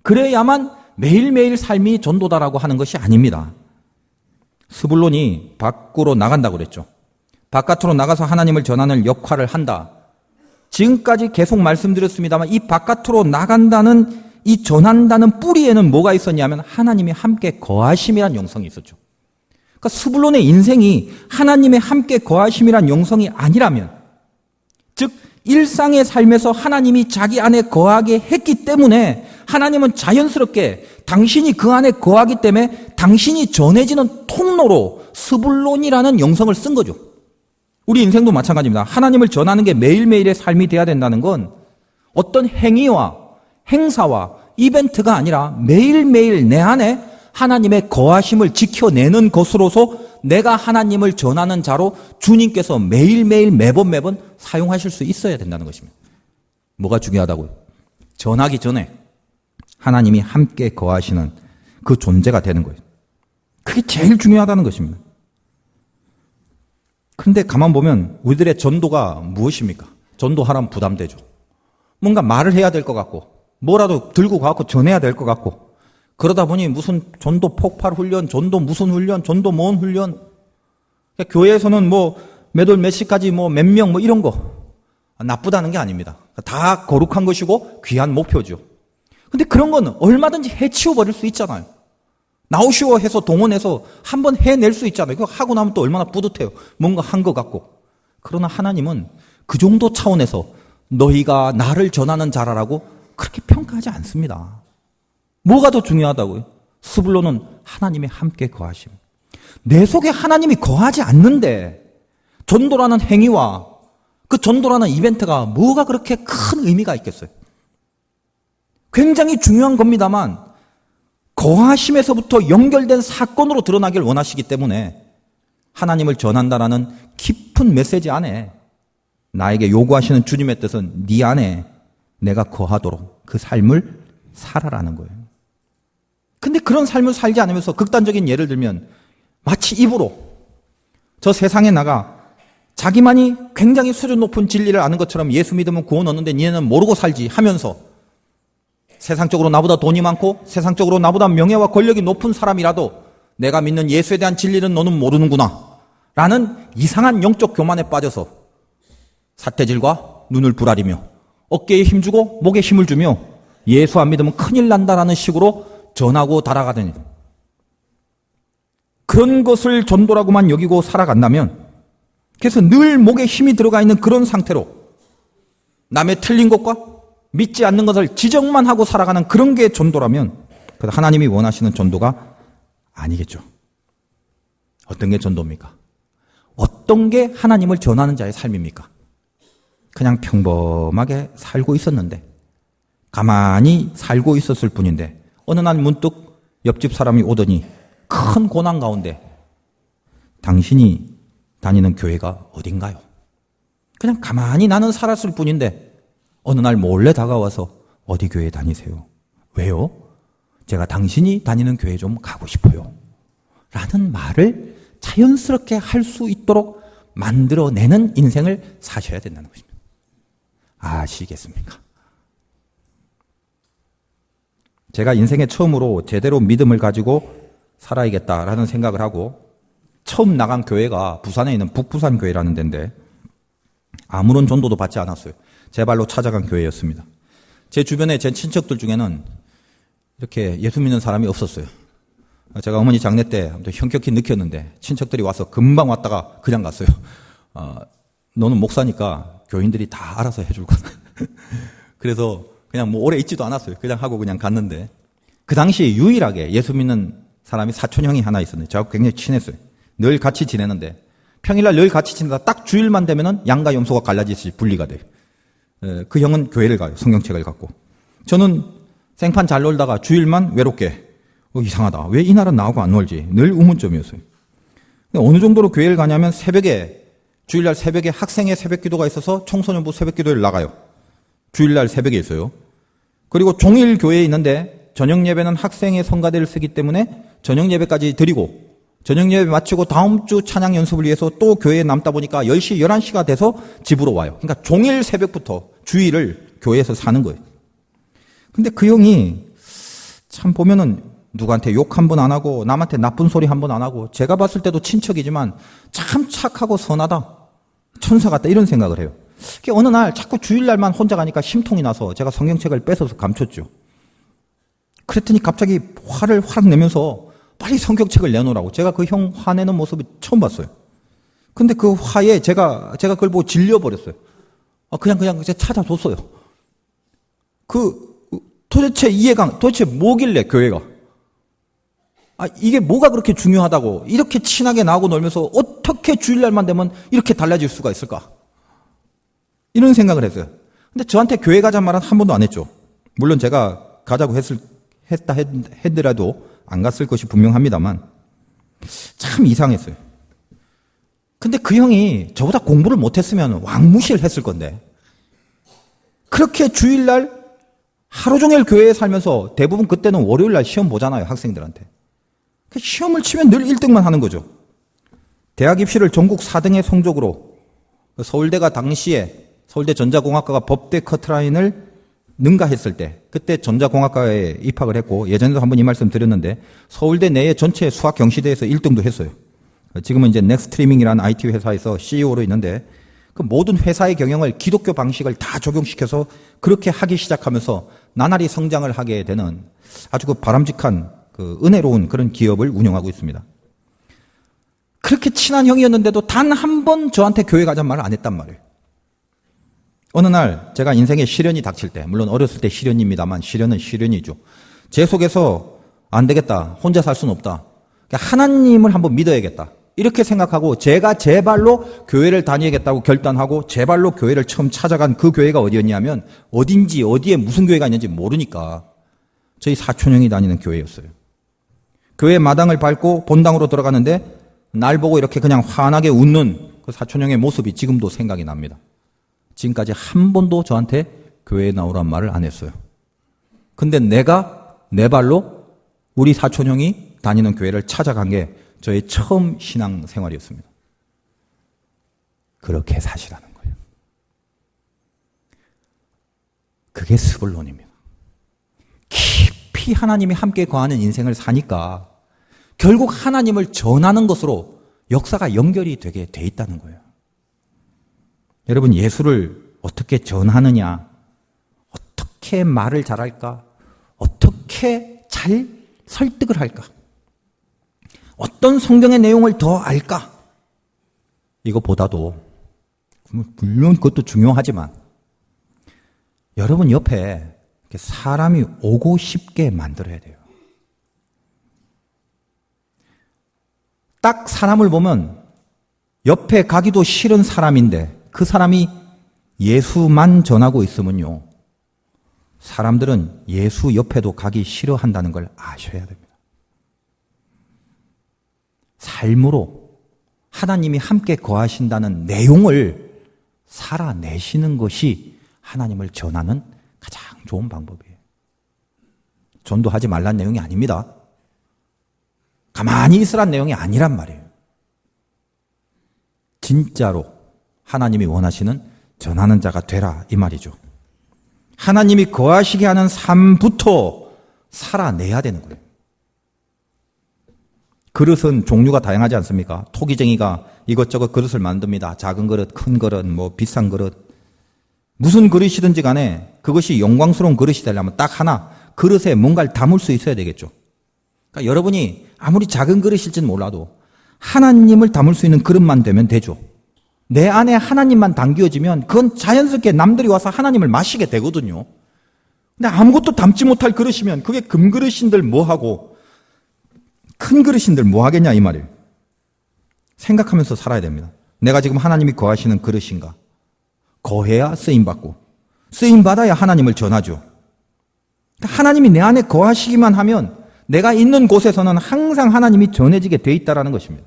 그래야만 매일매일 삶이 전도다라고 하는 것이 아닙니다. 스불론이 밖으로 나간다고 그랬죠. 바깥으로 나가서 하나님을 전하는 역할을 한다. 지금까지 계속 말씀드렸습니다만 이 바깥으로 나간다는 이 전한다는 뿌리에는 뭐가 있었냐면 하나님이 함께 거하심이란 영성이 있었죠. 그러니까 스불론의 인생이 하나님의 함께 거하심이란 영성이 아니라면 즉 일상의 삶에서 하나님이 자기 안에 거하게 했기 때문에 하나님은 자연스럽게 당신이 그 안에 거하기 때문에 당신이 전해지는 통로로 스불론이라는 영성을 쓴 거죠. 우리 인생도 마찬가지입니다. 하나님을 전하는 게 매일매일의 삶이 돼야 된다는 건 어떤 행위와 행사와 이벤트가 아니라 매일매일 내 안에 하나님의 거하심을 지켜내는 것으로서 내가 하나님을 전하는 자로 주님께서 매일매일 매번 사용하실 수 있어야 된다는 것입니다. 뭐가 중요하다고요? 전하기 전에 하나님이 함께 거하시는 그 존재가 되는 거예요. 그게 제일 중요하다는 것입니다. 그런데 가만 보면 우리들의 전도가 무엇입니까? 전도하라면 부담되죠. 뭔가 말을 해야 될 것 같고 뭐라도 들고 가고 전해야 될 것 같고 그러다 보니 무슨 전도 폭발 훈련, 전도 무슨 훈련, 전도 뭔 훈련 그러니까 교회에서는 뭐 몇 월 몇 시까지 뭐 몇 명 뭐 이런 거 나쁘다는 게 아닙니다. 다 거룩한 것이고 귀한 목표죠. 근데 그런 건 얼마든지 해치워 버릴 수 있잖아요. 나오시오 해서 동원해서 한번 해낼 수 있잖아요. 그거 하고 나면 또 얼마나 뿌듯해요. 뭔가 한 것 같고. 그러나 하나님은 그 정도 차원에서 너희가 나를 전하는 자라라고 그렇게 평가하지 않습니다. 뭐가 더 중요하다고요? 스불론은 하나님의 함께 거하심. 내 속에 하나님이 거하지 않는데 전도라는 행위와 그 전도라는 이벤트가 뭐가 그렇게 큰 의미가 있겠어요? 굉장히 중요한 겁니다만 거하심에서부터 연결된 사건으로 드러나길 원하시기 때문에 하나님을 전한다라는 깊은 메시지 안에 나에게 요구하시는 주님의 뜻은 네 안에 내가 거하도록 그 삶을 살아라는 거예요. 근데 그런 삶을 살지 않으면서 극단적인 예를 들면 마치 입으로 저 세상에 나가 자기만이 굉장히 수준 높은 진리를 아는 것처럼 예수 믿으면 구원 얻는데 니네는 모르고 살지 하면서 세상적으로 나보다 돈이 많고 세상적으로 나보다 명예와 권력이 높은 사람이라도 내가 믿는 예수에 대한 진리는 너는 모르는구나 라는 이상한 영적 교만에 빠져서 삿대질과 눈을 부라리며 어깨에 힘주고 목에 힘을 주며 예수 안 믿으면 큰일 난다라는 식으로 전하고 달아가더니 그런 것을 전도라고만 여기고 살아간다면 그래서 늘 목에 힘이 들어가 있는 그런 상태로 남의 틀린 것과 믿지 않는 것을 지적만 하고 살아가는 그런 게 전도라면 하나님이 원하시는 전도가 아니겠죠. 어떤 게 전도입니까? 어떤 게 하나님을 전하는 자의 삶입니까? 그냥 평범하게 살고 있었는데 가만히 살고 있었을 뿐인데 어느 날 문득 옆집 사람이 오더니 큰 고난 가운데 당신이 다니는 교회가 어딘가요? 그냥 가만히 나는 살았을 뿐인데 어느 날 몰래 다가와서 어디 교회 다니세요? 왜요? 제가 당신이 다니는 교회 좀 가고 싶어요. 라는 말을 자연스럽게 할 수 있도록 만들어내는 인생을 사셔야 된다는 것입니다. 아시겠습니까? 제가 인생에 처음으로 제대로 믿음을 가지고 살아야겠다라는 생각을 하고 처음 나간 교회가 부산에 있는 북부산 교회라는 데인데 아무런 전도도 받지 않았어요. 제 발로 찾아간 교회였습니다. 제 주변에 제 친척들 중에는 이렇게 예수 믿는 사람이 없었어요. 제가 어머니 장례 때 현격히 느꼈는데 친척들이 와서 금방 왔다가 그냥 갔어요. 너는 목사니까 교인들이 다 알아서 해줄 거다. 그래서 그냥 뭐 오래 있지도 않았어요. 그냥 하고 그냥 갔는데 그 당시 유일하게 예수 믿는 사람이 사촌형이 하나 있었는데 저하고 굉장히 친했어요. 늘 같이 지내는데 평일날 늘 같이 지내다 딱 주일만 되면은 양과 염소가 갈라지듯이 분리가 돼요. 그 형은 교회를 가요. 성경책을 갖고. 저는 생판 잘 놀다가 주일만 외롭게 이상하다. 왜 이날은 나하고 안 놀지? 늘 의문점이었어요. 어느 정도로 교회를 가냐면 주일날 새벽에 학생의 새벽 기도가 있어서 청소년부 새벽 기도를 나가요. 주일날 새벽에 있어요. 그리고 종일 교회에 있는데 저녁 예배는 학생의 성가대를 쓰기 때문에 저녁 예배까지 드리고 저녁 예배 마치고 다음 주 찬양 연습을 위해서 또 교회에 남다 보니까 10시, 11시가 돼서 집으로 와요. 그러니까 종일 새벽부터 주일을 교회에서 사는 거예요. 근데 그 형이 참 보면은 누구한테 욕 한 번 안 하고 남한테 나쁜 소리 한 번 안 하고 제가 봤을 때도 친척이지만 참 착하고 선하다. 천사 같다 이런 생각을 해요. 어느 날 자꾸 주일날만 혼자 가니까 심통이 나서 제가 성경책을 뺏어서 감췄죠. 그랬더니 갑자기 화를 확 내면서 빨리 성경책을 내놓으라고. 제가 그 형 화내는 모습을 처음 봤어요. 근데 그 화에 제가 그걸 보고 질려버렸어요. 그냥 찾아줬어요. 도대체 뭐길래 교회가? 이게 뭐가 그렇게 중요하다고 이렇게 친하게 나하고 놀면서 어떻게 주일날만 되면 이렇게 달라질 수가 있을까? 이런 생각을 했어요. 근데 저한테 교회 가자는 말은 한 번도 안 했죠. 물론 제가 가자고 했더라도 안 갔을 것이 분명합니다만 참 이상했어요. 근데 그 형이 저보다 공부를 못했으면 왕무시를 했을 건데 그렇게 주일날 하루 종일 교회에 살면서 대부분 그때는 월요일날 시험 보잖아요. 학생들한테. 시험을 치면 늘 1등만 하는 거죠. 대학 입시를 전국 4등의 성적으로 서울대가 당시에 서울대 전자공학과가 법대 커트라인을 능가했을 때 그때 전자공학과에 입학을 했고 예전에도 한번 이 말씀 드렸는데 서울대 내에 전체 수학 경시대에서 1등도 했어요. 지금은 이제 넥스트리밍이라는 IT 회사에서 CEO로 있는데 그 모든 회사의 경영을 기독교 방식을 다 적용시켜서 그렇게 하기 시작하면서 나날이 성장을 하게 되는 아주 바람직한 은혜로운 그런 기업을 운영하고 있습니다. 그렇게 친한 형이었는데도 단 한 번 저한테 교회 가자는 말을 안 했단 말이에요. 어느 날 제가 인생에 시련이 닥칠 때, 물론 어렸을 때 시련입니다만 시련은 시련이죠. 제 속에서 안 되겠다, 혼자 살 수는 없다, 하나님을 한번 믿어야겠다 이렇게 생각하고 제가 제 발로 교회를 다니겠다고 결단하고 제 발로 교회를 처음 찾아간 그 교회가 어디였냐면 어딘지 어디에 무슨 교회가 있는지 모르니까 저희 사촌형이 다니는 교회였어요. 교회 마당을 밟고 본당으로 들어가는데 날 보고 이렇게 그냥 환하게 웃는 그 사촌형의 모습이 지금도 생각이 납니다. 지금까지 한 번도 저한테 교회에 나오란 말을 안 했어요. 근데 내가 내 발로 우리 사촌형이 다니는 교회를 찾아간 게 저의 처음 신앙 생활이었습니다. 그렇게 사시라는 거예요. 그게 스불론입니다. 깊이 하나님이 함께 거하는 인생을 사니까 결국 하나님을 전하는 것으로 역사가 연결이 되게 돼 있다는 거예요. 여러분, 예수를 어떻게 전하느냐, 어떻게 말을 잘할까, 어떻게 잘 설득을 할까, 어떤 성경의 내용을 더 알까, 이거보다도 물론 그것도 중요하지만 여러분 옆에 사람이 오고 싶게 만들어야 돼요. 딱 사람을 보면 옆에 가기도 싫은 사람인데 그 사람이 예수만 전하고 있으면요, 사람들은 예수 옆에도 가기 싫어한다는 걸 아셔야 됩니다. 삶으로 하나님이 함께 거하신다는 내용을 살아내시는 것이 하나님을 전하는 가장 좋은 방법이에요. 전도하지 말란 내용이 아닙니다. 가만히 있으란 내용이 아니란 말이에요. 진짜로 하나님이 원하시는 전하는 자가 되라 이 말이죠. 하나님이 거하시게 하는 삶부터 살아내야 되는 거예요. 그릇은 종류가 다양하지 않습니까? 토기쟁이가 이것저것 그릇을 만듭니다. 작은 그릇, 큰 그릇, 뭐 비싼 그릇. 무슨 그릇이든지 간에 그것이 영광스러운 그릇이 되려면 딱 하나, 그릇에 뭔가를 담을 수 있어야 되겠죠. 그러니까 여러분이 아무리 작은 그릇일지는 몰라도 하나님을 담을 수 있는 그릇만 되면 되죠. 내 안에 하나님만 담겨지면 그건 자연스럽게 남들이 와서 하나님을 마시게 되거든요. 근데 아무것도 담지 못할 그릇이면 그게 금그릇인들 뭐하고 큰 그릇인들 뭐하겠냐 이 말이에요. 생각하면서 살아야 됩니다. 내가 지금 하나님이 거하시는 그릇인가? 거해야 쓰임받고 쓰임받아야 하나님을 전하죠. 그러니까 하나님이 내 안에 거하시기만 하면 내가 있는 곳에서는 항상 하나님이 전해지게 돼 있다는 것입니다.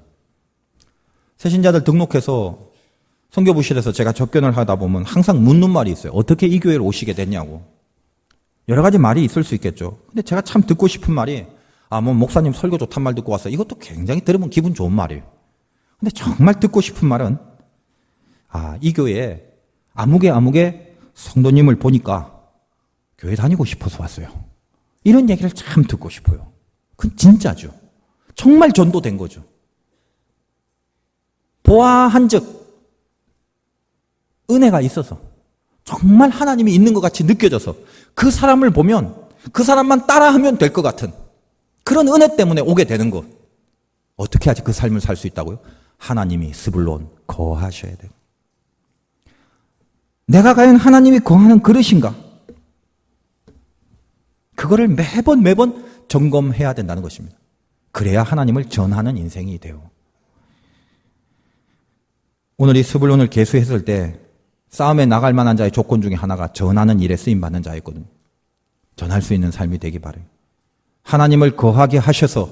새신자들 등록해서 선교부실에서 제가 접견을 하다 보면 항상 묻는 말이 있어요. 어떻게 이 교회를 오시게 됐냐고. 여러 가지 말이 있을 수 있겠죠. 근데 제가 참 듣고 싶은 말이 뭐 목사님 설교 좋단 말 듣고 왔어요. 이것도 굉장히 들으면 기분 좋은 말이에요. 근데 정말 듣고 싶은 말은 이 교회에 아무개 성도님을 보니까 교회 다니고 싶어서 왔어요. 이런 얘기를 참 듣고 싶어요. 그건 진짜죠. 정말 전도된 거죠. 보아한즉 은혜가 있어서 정말 하나님이 있는 것 같이 느껴져서 그 사람을 보면 그 사람만 따라하면 될 것 같은 그런 은혜 때문에 오게 되는 것. 어떻게 하지 그 삶을 살 수 있다고요? 하나님이 스불론 거하셔야 돼요. 내가 과연 하나님이 거하는 그릇인가? 그거를 매번 점검해야 된다는 것입니다. 그래야 하나님을 전하는 인생이 돼요. 오늘 이 스불론을 계수했을 때 싸움에 나갈 만한 자의 조건 중에 하나가 전하는 일에 쓰임받는 자였거든요. 전할 수 있는 삶이 되기 바라요. 하나님을 거하게 하셔서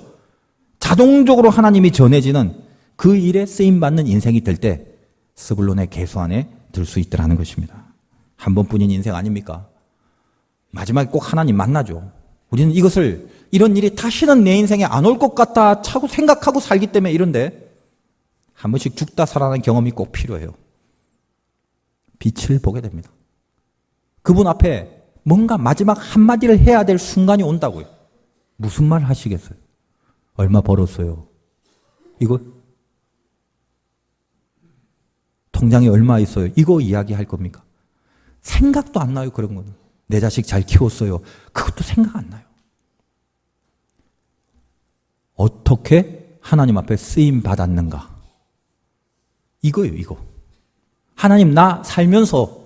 자동적으로 하나님이 전해지는 그 일에 쓰임받는 인생이 될 때 스불론의 계수 안에 들 수 있더라는 것입니다. 한 번뿐인 인생 아닙니까? 마지막에 꼭 하나님 만나죠. 우리는 이런 일이 다시는 내 인생에 안 올 것 같다 차고 생각하고 살기 때문에 이런데 한 번씩 죽다 살아나는 경험이 꼭 필요해요. 빛을 보게 됩니다. 그분 앞에 뭔가 마지막 한마디를 해야 될 순간이 온다고요. 무슨 말 하시겠어요? 얼마 벌었어요? 이거? 통장에 얼마 있어요? 이거 이야기할 겁니까? 생각도 안 나요, 그런 거는. 내 자식 잘 키웠어요. 그것도 생각 안 나요. 어떻게 하나님 앞에 쓰임 받았는가? 이거예요, 이거. 하나님, 나 살면서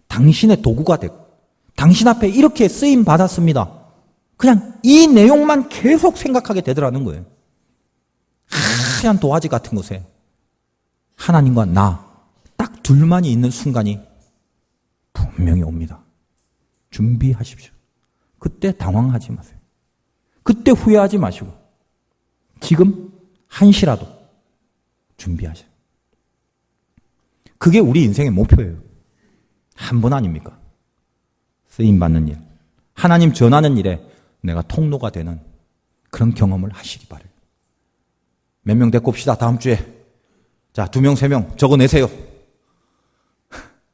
당신의 도구가 되고 당신 앞에 이렇게 쓰임 받았습니다. 그냥 이 내용만 계속 생각하게 되더라는 거예요. 하얀 도화지 같은 곳에 하나님과 나 딱 둘만이 있는 순간이 분명히 옵니다. 준비하십시오. 그때 당황하지 마세요. 그때 후회하지 마시고 지금 한시라도 준비하세요. 그게 우리 인생의 목표예요. 한 번 아닙니까? 쓰임받는 일, 하나님 전하는 일에 내가 통로가 되는 그런 경험을 하시기 바라요. 몇 명 데리고 옵시다. 다음 주에. 자, 2명, 3명 적어내세요.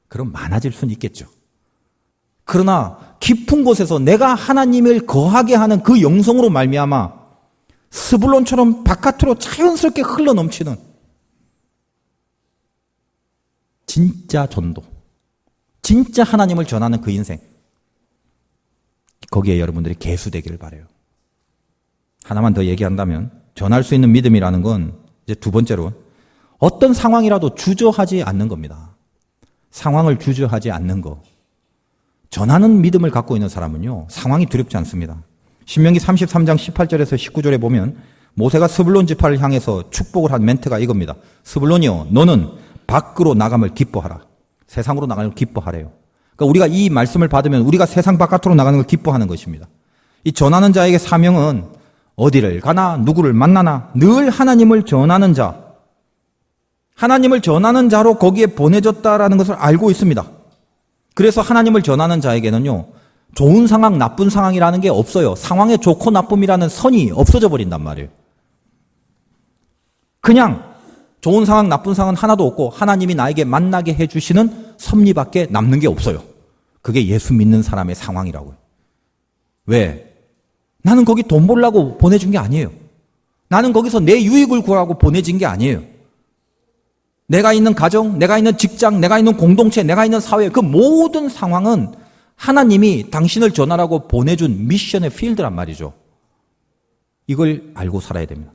그럼 많아질 수는 있겠죠. 그러나 깊은 곳에서 내가 하나님을 거하게 하는 그 영성으로 말미암아 스불론처럼 바깥으로 자연스럽게 흘러넘치는 진짜 전도, 진짜 하나님을 전하는 그 인생, 거기에 여러분들이 계수되기를 바라요. 하나만 더 얘기한다면 전할 수 있는 믿음이라는 건 이제 두 번째로 어떤 상황이라도 주저하지 않는 겁니다. 상황을 주저하지 않는 거. 전하는 믿음을 갖고 있는 사람은요, 상황이 두렵지 않습니다. 신명기 33장 18절에서 19절에 보면 모세가 스불론 지파를 향해서 축복을 한 멘트가 이겁니다. 스불론이요, 너는 밖으로 나감을 기뻐하라. 세상으로 나가는 걸 기뻐하래요. 그러니까 우리가 이 말씀을 받으면 우리가 세상 바깥으로 나가는 걸 기뻐하는 것입니다. 이 전하는 자에게 사명은 어디를 가나 누구를 만나나 늘 하나님을 전하는 자, 하나님을 전하는 자로 거기에 보내졌다라는 것을 알고 있습니다. 그래서 하나님을 전하는 자에게는요, 좋은 상황, 나쁜 상황이라는 게 없어요. 상황의 좋고 나쁨이라는 선이 없어져 버린단 말이에요. 그냥 좋은 상황, 나쁜 상황은 하나도 없고 하나님이 나에게 만나게 해주시는 섭리밖에 남는 게 없어요. 그게 예수 믿는 사람의 상황이라고요. 왜? 나는 거기 돈 벌려고 보내준 게 아니에요. 나는 거기서 내 유익을 구하고 보내진 게 아니에요. 내가 있는 가정, 내가 있는 직장, 내가 있는 공동체, 내가 있는 사회, 그 모든 상황은 하나님이 당신을 전하라고 보내준 미션의 필드란 말이죠. 이걸 알고 살아야 됩니다.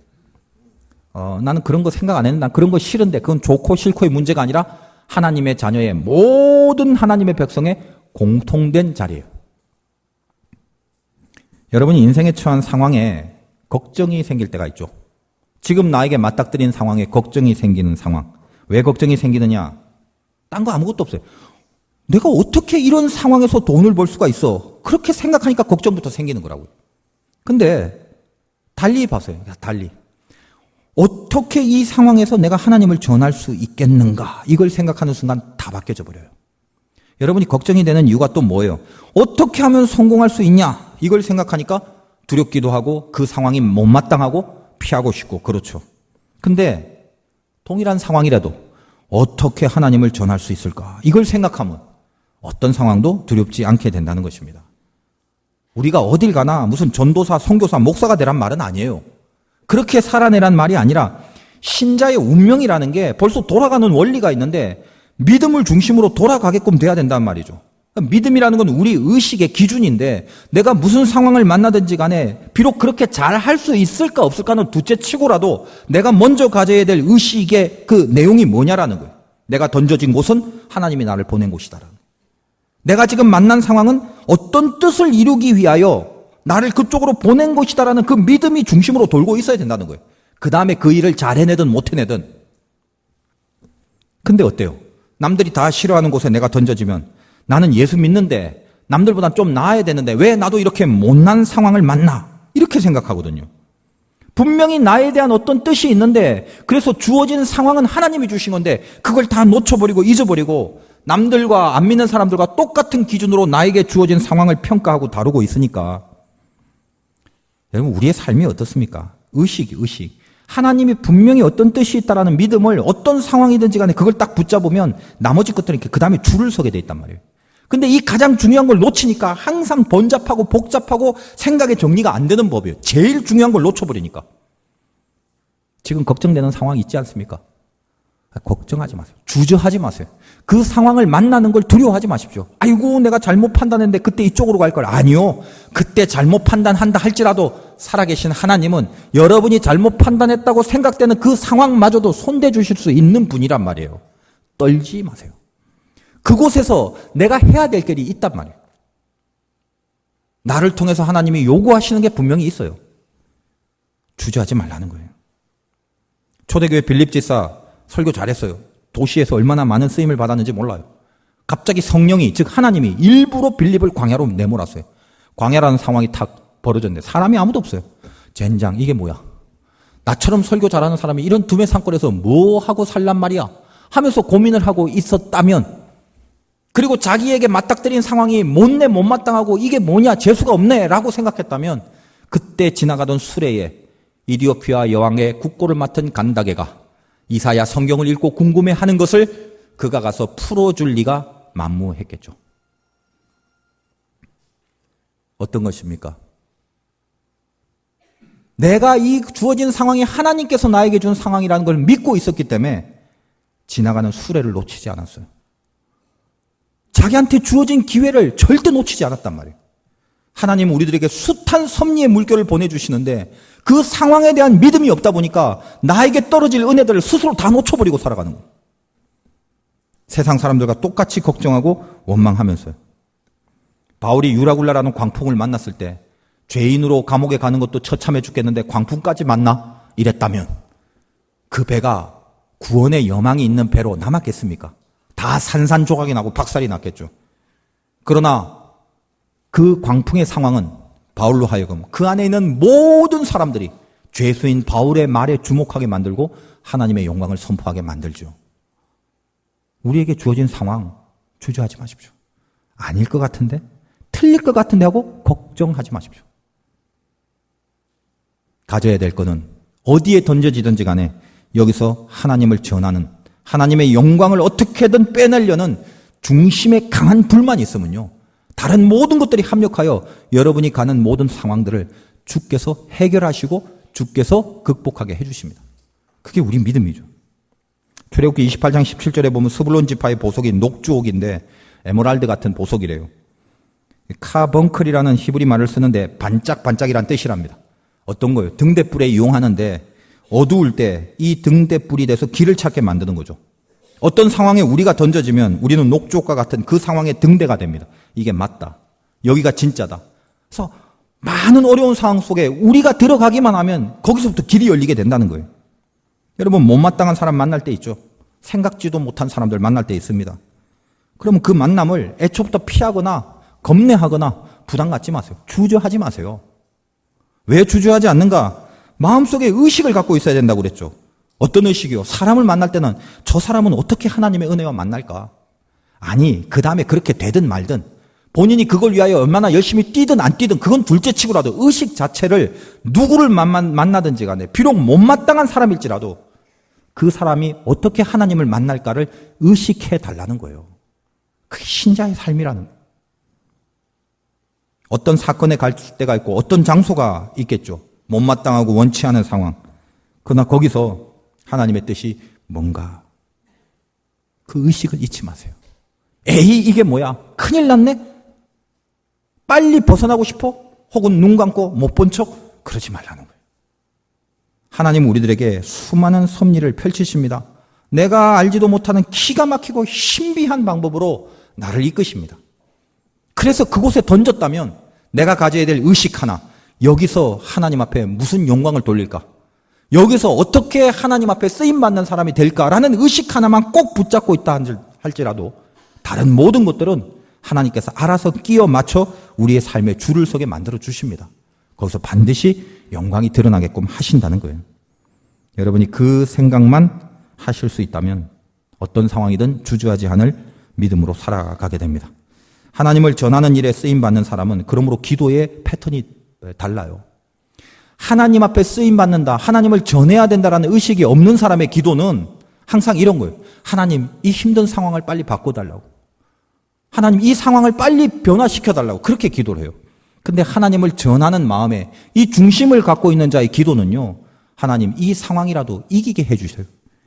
나는 그런 거 생각 안 했는데, 난 그런 거 싫은데, 그건 좋고 싫고의 문제가 아니라 하나님의 자녀의 모든 하나님의 백성의 공통된 자리예요. 여러분이 인생에 처한 상황에 걱정이 생길 때가 있죠. 지금 나에게 맞닥뜨린 상황에 걱정이 생기는 상황. 왜 걱정이 생기느냐? 딴 거 아무것도 없어요. 내가 어떻게 이런 상황에서 돈을 벌 수가 있어? 그렇게 생각하니까 걱정부터 생기는 거라고요. 근데 달리 봐서요. 달리. 어떻게 이 상황에서 내가 하나님을 전할 수 있겠는가? 이걸 생각하는 순간 다 바뀌어져 버려요. 여러분이 걱정이 되는 이유가 또 뭐예요? 어떻게 하면 성공할 수 있냐? 이걸 생각하니까 두렵기도 하고 그 상황이 못마땅하고 피하고 싶고 그렇죠. 근데 동일한 상황이라도 어떻게 하나님을 전할 수 있을까? 이걸 생각하면 어떤 상황도 두렵지 않게 된다는 것입니다. 우리가 어딜 가나 무슨 전도사, 선교사, 목사가 되란 말은 아니에요. 그렇게 살아내란 말이 아니라 신자의 운명이라는 게 벌써 돌아가는 원리가 있는데 믿음을 중심으로 돌아가게끔 돼야 된단 말이죠. 믿음이라는 건 우리 의식의 기준인데 내가 무슨 상황을 만나든지 간에 비록 그렇게 잘 할 수 있을까 없을까는 둘째 치고라도 내가 먼저 가져야 될 의식의 그 내용이 뭐냐라는 거예요. 내가 던져진 곳은 하나님이 나를 보낸 곳이다라는 거예요. 내가 지금 만난 상황은 어떤 뜻을 이루기 위하여 나를 그쪽으로 보낸 것이다라는 그 믿음이 중심으로 돌고 있어야 된다는 거예요. 그 다음에 그 일을 잘 해내든 못 해내든. 근데 어때요? 남들이 다 싫어하는 곳에 내가 던져지면 나는 예수 믿는데 남들보다 좀 나아야 되는데 왜 나도 이렇게 못난 상황을 만나? 이렇게 생각하거든요. 분명히 나에 대한 어떤 뜻이 있는데 그래서 주어진 상황은 하나님이 주신 건데 그걸 다 놓쳐버리고 잊어버리고 남들과 안 믿는 사람들과 똑같은 기준으로 나에게 주어진 상황을 평가하고 다루고 있으니까 여러분 우리의 삶이 어떻습니까? 의식. 하나님이 분명히 어떤 뜻이 있다라는 믿음을 어떤 상황이든지 간에 그걸 딱 붙잡으면 나머지 것들은 이렇게 그 다음에 줄을 서게 돼 있단 말이에요. 근데 이 가장 중요한 걸 놓치니까 항상 번잡하고 복잡하고 생각의 정리가 안 되는 법이에요. 제일 중요한 걸 놓쳐버리니까. 지금 걱정되는 상황이 있지 않습니까? 걱정하지 마세요. 주저하지 마세요. 그 상황을 만나는 걸 두려워하지 마십시오. 아이고 내가 잘못 판단했는데 그때 이쪽으로 갈 걸. 아니요. 그때 잘못 판단한다 할지라도 살아계신 하나님은 여러분이 잘못 판단했다고 생각되는 그 상황마저도 손대주실 수 있는 분이란 말이에요. 떨지 마세요. 그곳에서 내가 해야 될 일이 있단 말이에요. 나를 통해서 하나님이 요구하시는 게 분명히 있어요. 주저하지 말라는 거예요. 초대교회 빌립 지사 설교 잘했어요. 도시에서 얼마나 많은 쓰임을 받았는지 몰라요. 갑자기 성령이 즉 하나님이 일부러 빌립을 광야로 내몰았어요. 광야라는 상황이 탁 벌어졌는데 사람이 아무도 없어요. 젠장 이게 뭐야. 나처럼 설교 잘하는 사람이 이런 두메 산골에서 뭐 하고 살란 말이야 하면서 고민을 하고 있었다면 그리고 자기에게 맞닥뜨린 상황이 못내 못마땅하고 이게 뭐냐 재수가 없네 라고 생각했다면 그때 지나가던 수레에 이디오피아 여왕의 국고를 맡은 간다게가 이사야 성경을 읽고 궁금해하는 것을 그가 가서 풀어줄 리가 만무했겠죠. 어떤 것입니까? 내가 이 주어진 상황이 하나님께서 나에게 준 상황이라는 걸 믿고 있었기 때문에 지나가는 수레를 놓치지 않았어요. 자기한테 주어진 기회를 절대 놓치지 않았단 말이에요. 하나님은 우리들에게 숱한 섭리의 물결을 보내주시는데 그 상황에 대한 믿음이 없다 보니까 나에게 떨어질 은혜들을 스스로 다 놓쳐버리고 살아가는 거예요. 세상 사람들과 똑같이 걱정하고 원망하면서요. 바울이 유라굴라라는 광풍을 만났을 때 죄인으로 감옥에 가는 것도 처참해 죽겠는데 광풍까지 만나? 이랬다면 그 배가 구원의 여망이 있는 배로 남았겠습니까? 다 산산조각이 나고 박살이 났겠죠. 그러나 그 광풍의 상황은 바울로 하여금 그 안에 있는 모든 사람들이 죄수인 바울의 말에 주목하게 만들고 하나님의 영광을 선포하게 만들죠. 우리에게 주어진 상황 주저하지 마십시오. 아닐 것 같은데? 틀릴 것 같은데 하고 걱정하지 마십시오. 가져야 될 것은 어디에 던져지든지 간에 여기서 하나님을 전하는 하나님의 영광을 어떻게든 빼내려는 중심에 강한 불만이 있으면요. 다른 모든 것들이 합력하여 여러분이 가는 모든 상황들을 주께서 해결하시고 주께서 극복하게 해주십니다. 그게 우리 믿음이죠. 출애굽기 28장 17절에 보면 스불론 지파의 보석이 녹주옥인데 에메랄드 같은 보석이래요. 카벙클이라는 히브리 말을 쓰는데 반짝반짝이란 뜻이랍니다. 어떤 거예요? 등대불에 이용하는데 어두울 때 이 등대불이 돼서 길을 찾게 만드는 거죠. 어떤 상황에 우리가 던져지면 우리는 녹주옥과 같은 그 상황의 등대가 됩니다. 이게 맞다. 여기가 진짜다. 그래서 많은 어려운 상황 속에 우리가 들어가기만 하면 거기서부터 길이 열리게 된다는 거예요. 여러분, 못마땅한 사람 만날 때 있죠. 생각지도 못한 사람들 만날 때 있습니다. 그러면 그 만남을 애초부터 피하거나 겁내하거나 부담 갖지 마세요. 주저하지 마세요. 왜 주저하지 않는가? 마음속에 의식을 갖고 있어야 된다고 그랬죠. 어떤 의식이요? 사람을 만날 때는 저 사람은 어떻게 하나님의 은혜와 만날까? 아니, 그 다음에 그렇게 되든 말든 본인이 그걸 위하여 얼마나 열심히 뛰든 안 뛰든 그건 둘째치고라도 의식 자체를 누구를 만나든지 간에 비록 못마땅한 사람일지라도 그 사람이 어떻게 하나님을 만날까를 의식해 달라는 거예요. 그게 신자의 삶이라는 거예요. 어떤 사건에 갈 때가 있고 어떤 장소가 있겠죠. 못마땅하고 원치 않은 상황. 그러나 거기서 하나님의 뜻이 뭔가 그 의식을 잊지 마세요. 에이, 이게 뭐야? 큰일 났네? 빨리 벗어나고 싶어? 혹은 눈 감고 못 본 척? 그러지 말라는 거예요. 하나님은 우리들에게 수많은 섭리를 펼치십니다. 내가 알지도 못하는 기가 막히고 신비한 방법으로 나를 이끄십니다. 그래서 그곳에 던졌다면 내가 가져야 될 의식 하나, 여기서 하나님 앞에 무슨 영광을 돌릴까? 여기서 어떻게 하나님 앞에 쓰임받는 사람이 될까라는 의식 하나만 꼭 붙잡고 있다 할지라도 다른 모든 것들은 하나님께서 알아서 끼워 맞춰 우리의 삶의 줄을 서게 만들어 주십니다. 거기서 반드시 영광이 드러나게끔 하신다는 거예요. 여러분이 그 생각만 하실 수 있다면 어떤 상황이든 주저하지 않을 믿음으로 살아가게 됩니다. 하나님을 전하는 일에 쓰임받는 사람은 그러므로 기도의 패턴이 달라요. 하나님 앞에 쓰임받는다, 하나님을 전해야 된다라는 의식이 없는 사람의 기도는 항상 이런 거예요. 하나님, 이 힘든 상황을 빨리 바꿔달라고. 하나님, 이 상황을 빨리 변화시켜달라고. 그렇게 기도를 해요. 근데 하나님을 전하는 마음에 이 중심을 갖고 있는 자의 기도는요, 하나님, 이 상황이라도 이기게 해주세요.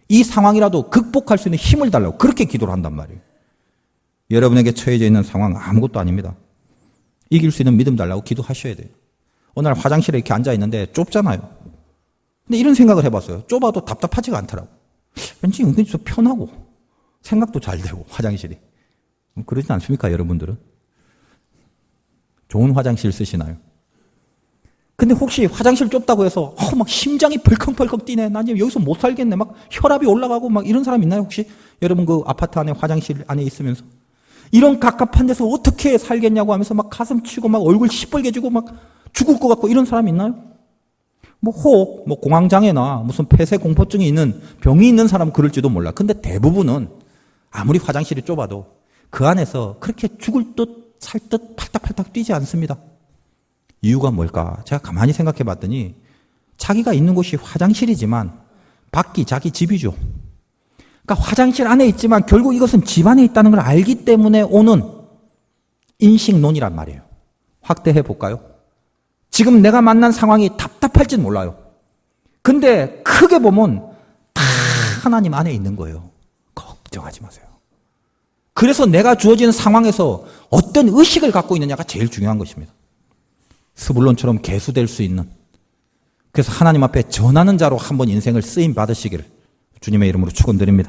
이 상황이라도 극복할 수 있는 힘을 달라고. 그렇게 기도를 한단 말이에요. 여러분에게 처해져 있는 상황 아무것도 아닙니다. 이길 수 있는 믿음 달라고 기도하셔야 돼요. 어느 날 화장실에 이렇게 앉아있는데 좁잖아요. 근데 이런 생각을 해봤어요. 좁아도 답답하지가 않더라고. 왠지 은근히 좀 편하고 생각도 잘 되고 화장실이. 그러진 않습니까, 여러분들은? 좋은 화장실 쓰시나요? 근데 혹시 화장실 좁다고 해서 막 심장이 벌컥벌컥 뛰네. 난 여기서 못 살겠네. 막 혈압이 올라가고 막 이런 사람 있나요, 혹시? 여러분 그 아파트 안에 화장실 안에 있으면서 이런 갑갑한 데서 어떻게 살겠냐고 하면서 막 가슴 치고 막 얼굴 시뻘개지고 막 죽을 것 같고 이런 사람 있나요? 혹 공황장애나 무슨 폐쇄공포증이 있는 병이 있는 사람은 그럴지도 몰라. 근데 대부분은 아무리 화장실이 좁아도 그 안에서 그렇게 죽을 듯 살 듯 팔딱팔딱 뛰지 않습니다. 이유가 뭘까? 제가 가만히 생각해 봤더니 자기가 있는 곳이 화장실이지만 밖이 자기 집이죠. 그러니까 화장실 안에 있지만 결국 이것은 집 안에 있다는 걸 알기 때문에 오는 인식론이란 말이에요. 확대해 볼까요? 지금 내가 만난 상황이 답답할진 몰라요. 근데 크게 보면 다 하나님 안에 있는 거예요. 걱정하지 마세요. 그래서 내가 주어지는 상황에서 어떤 의식을 갖고 있느냐가 제일 중요한 것입니다. 스불론처럼 개수될 수 있는, 그래서 하나님 앞에 전하는 자로 한번 인생을 쓰임 받으시기를 주님의 이름으로 축원드립니다.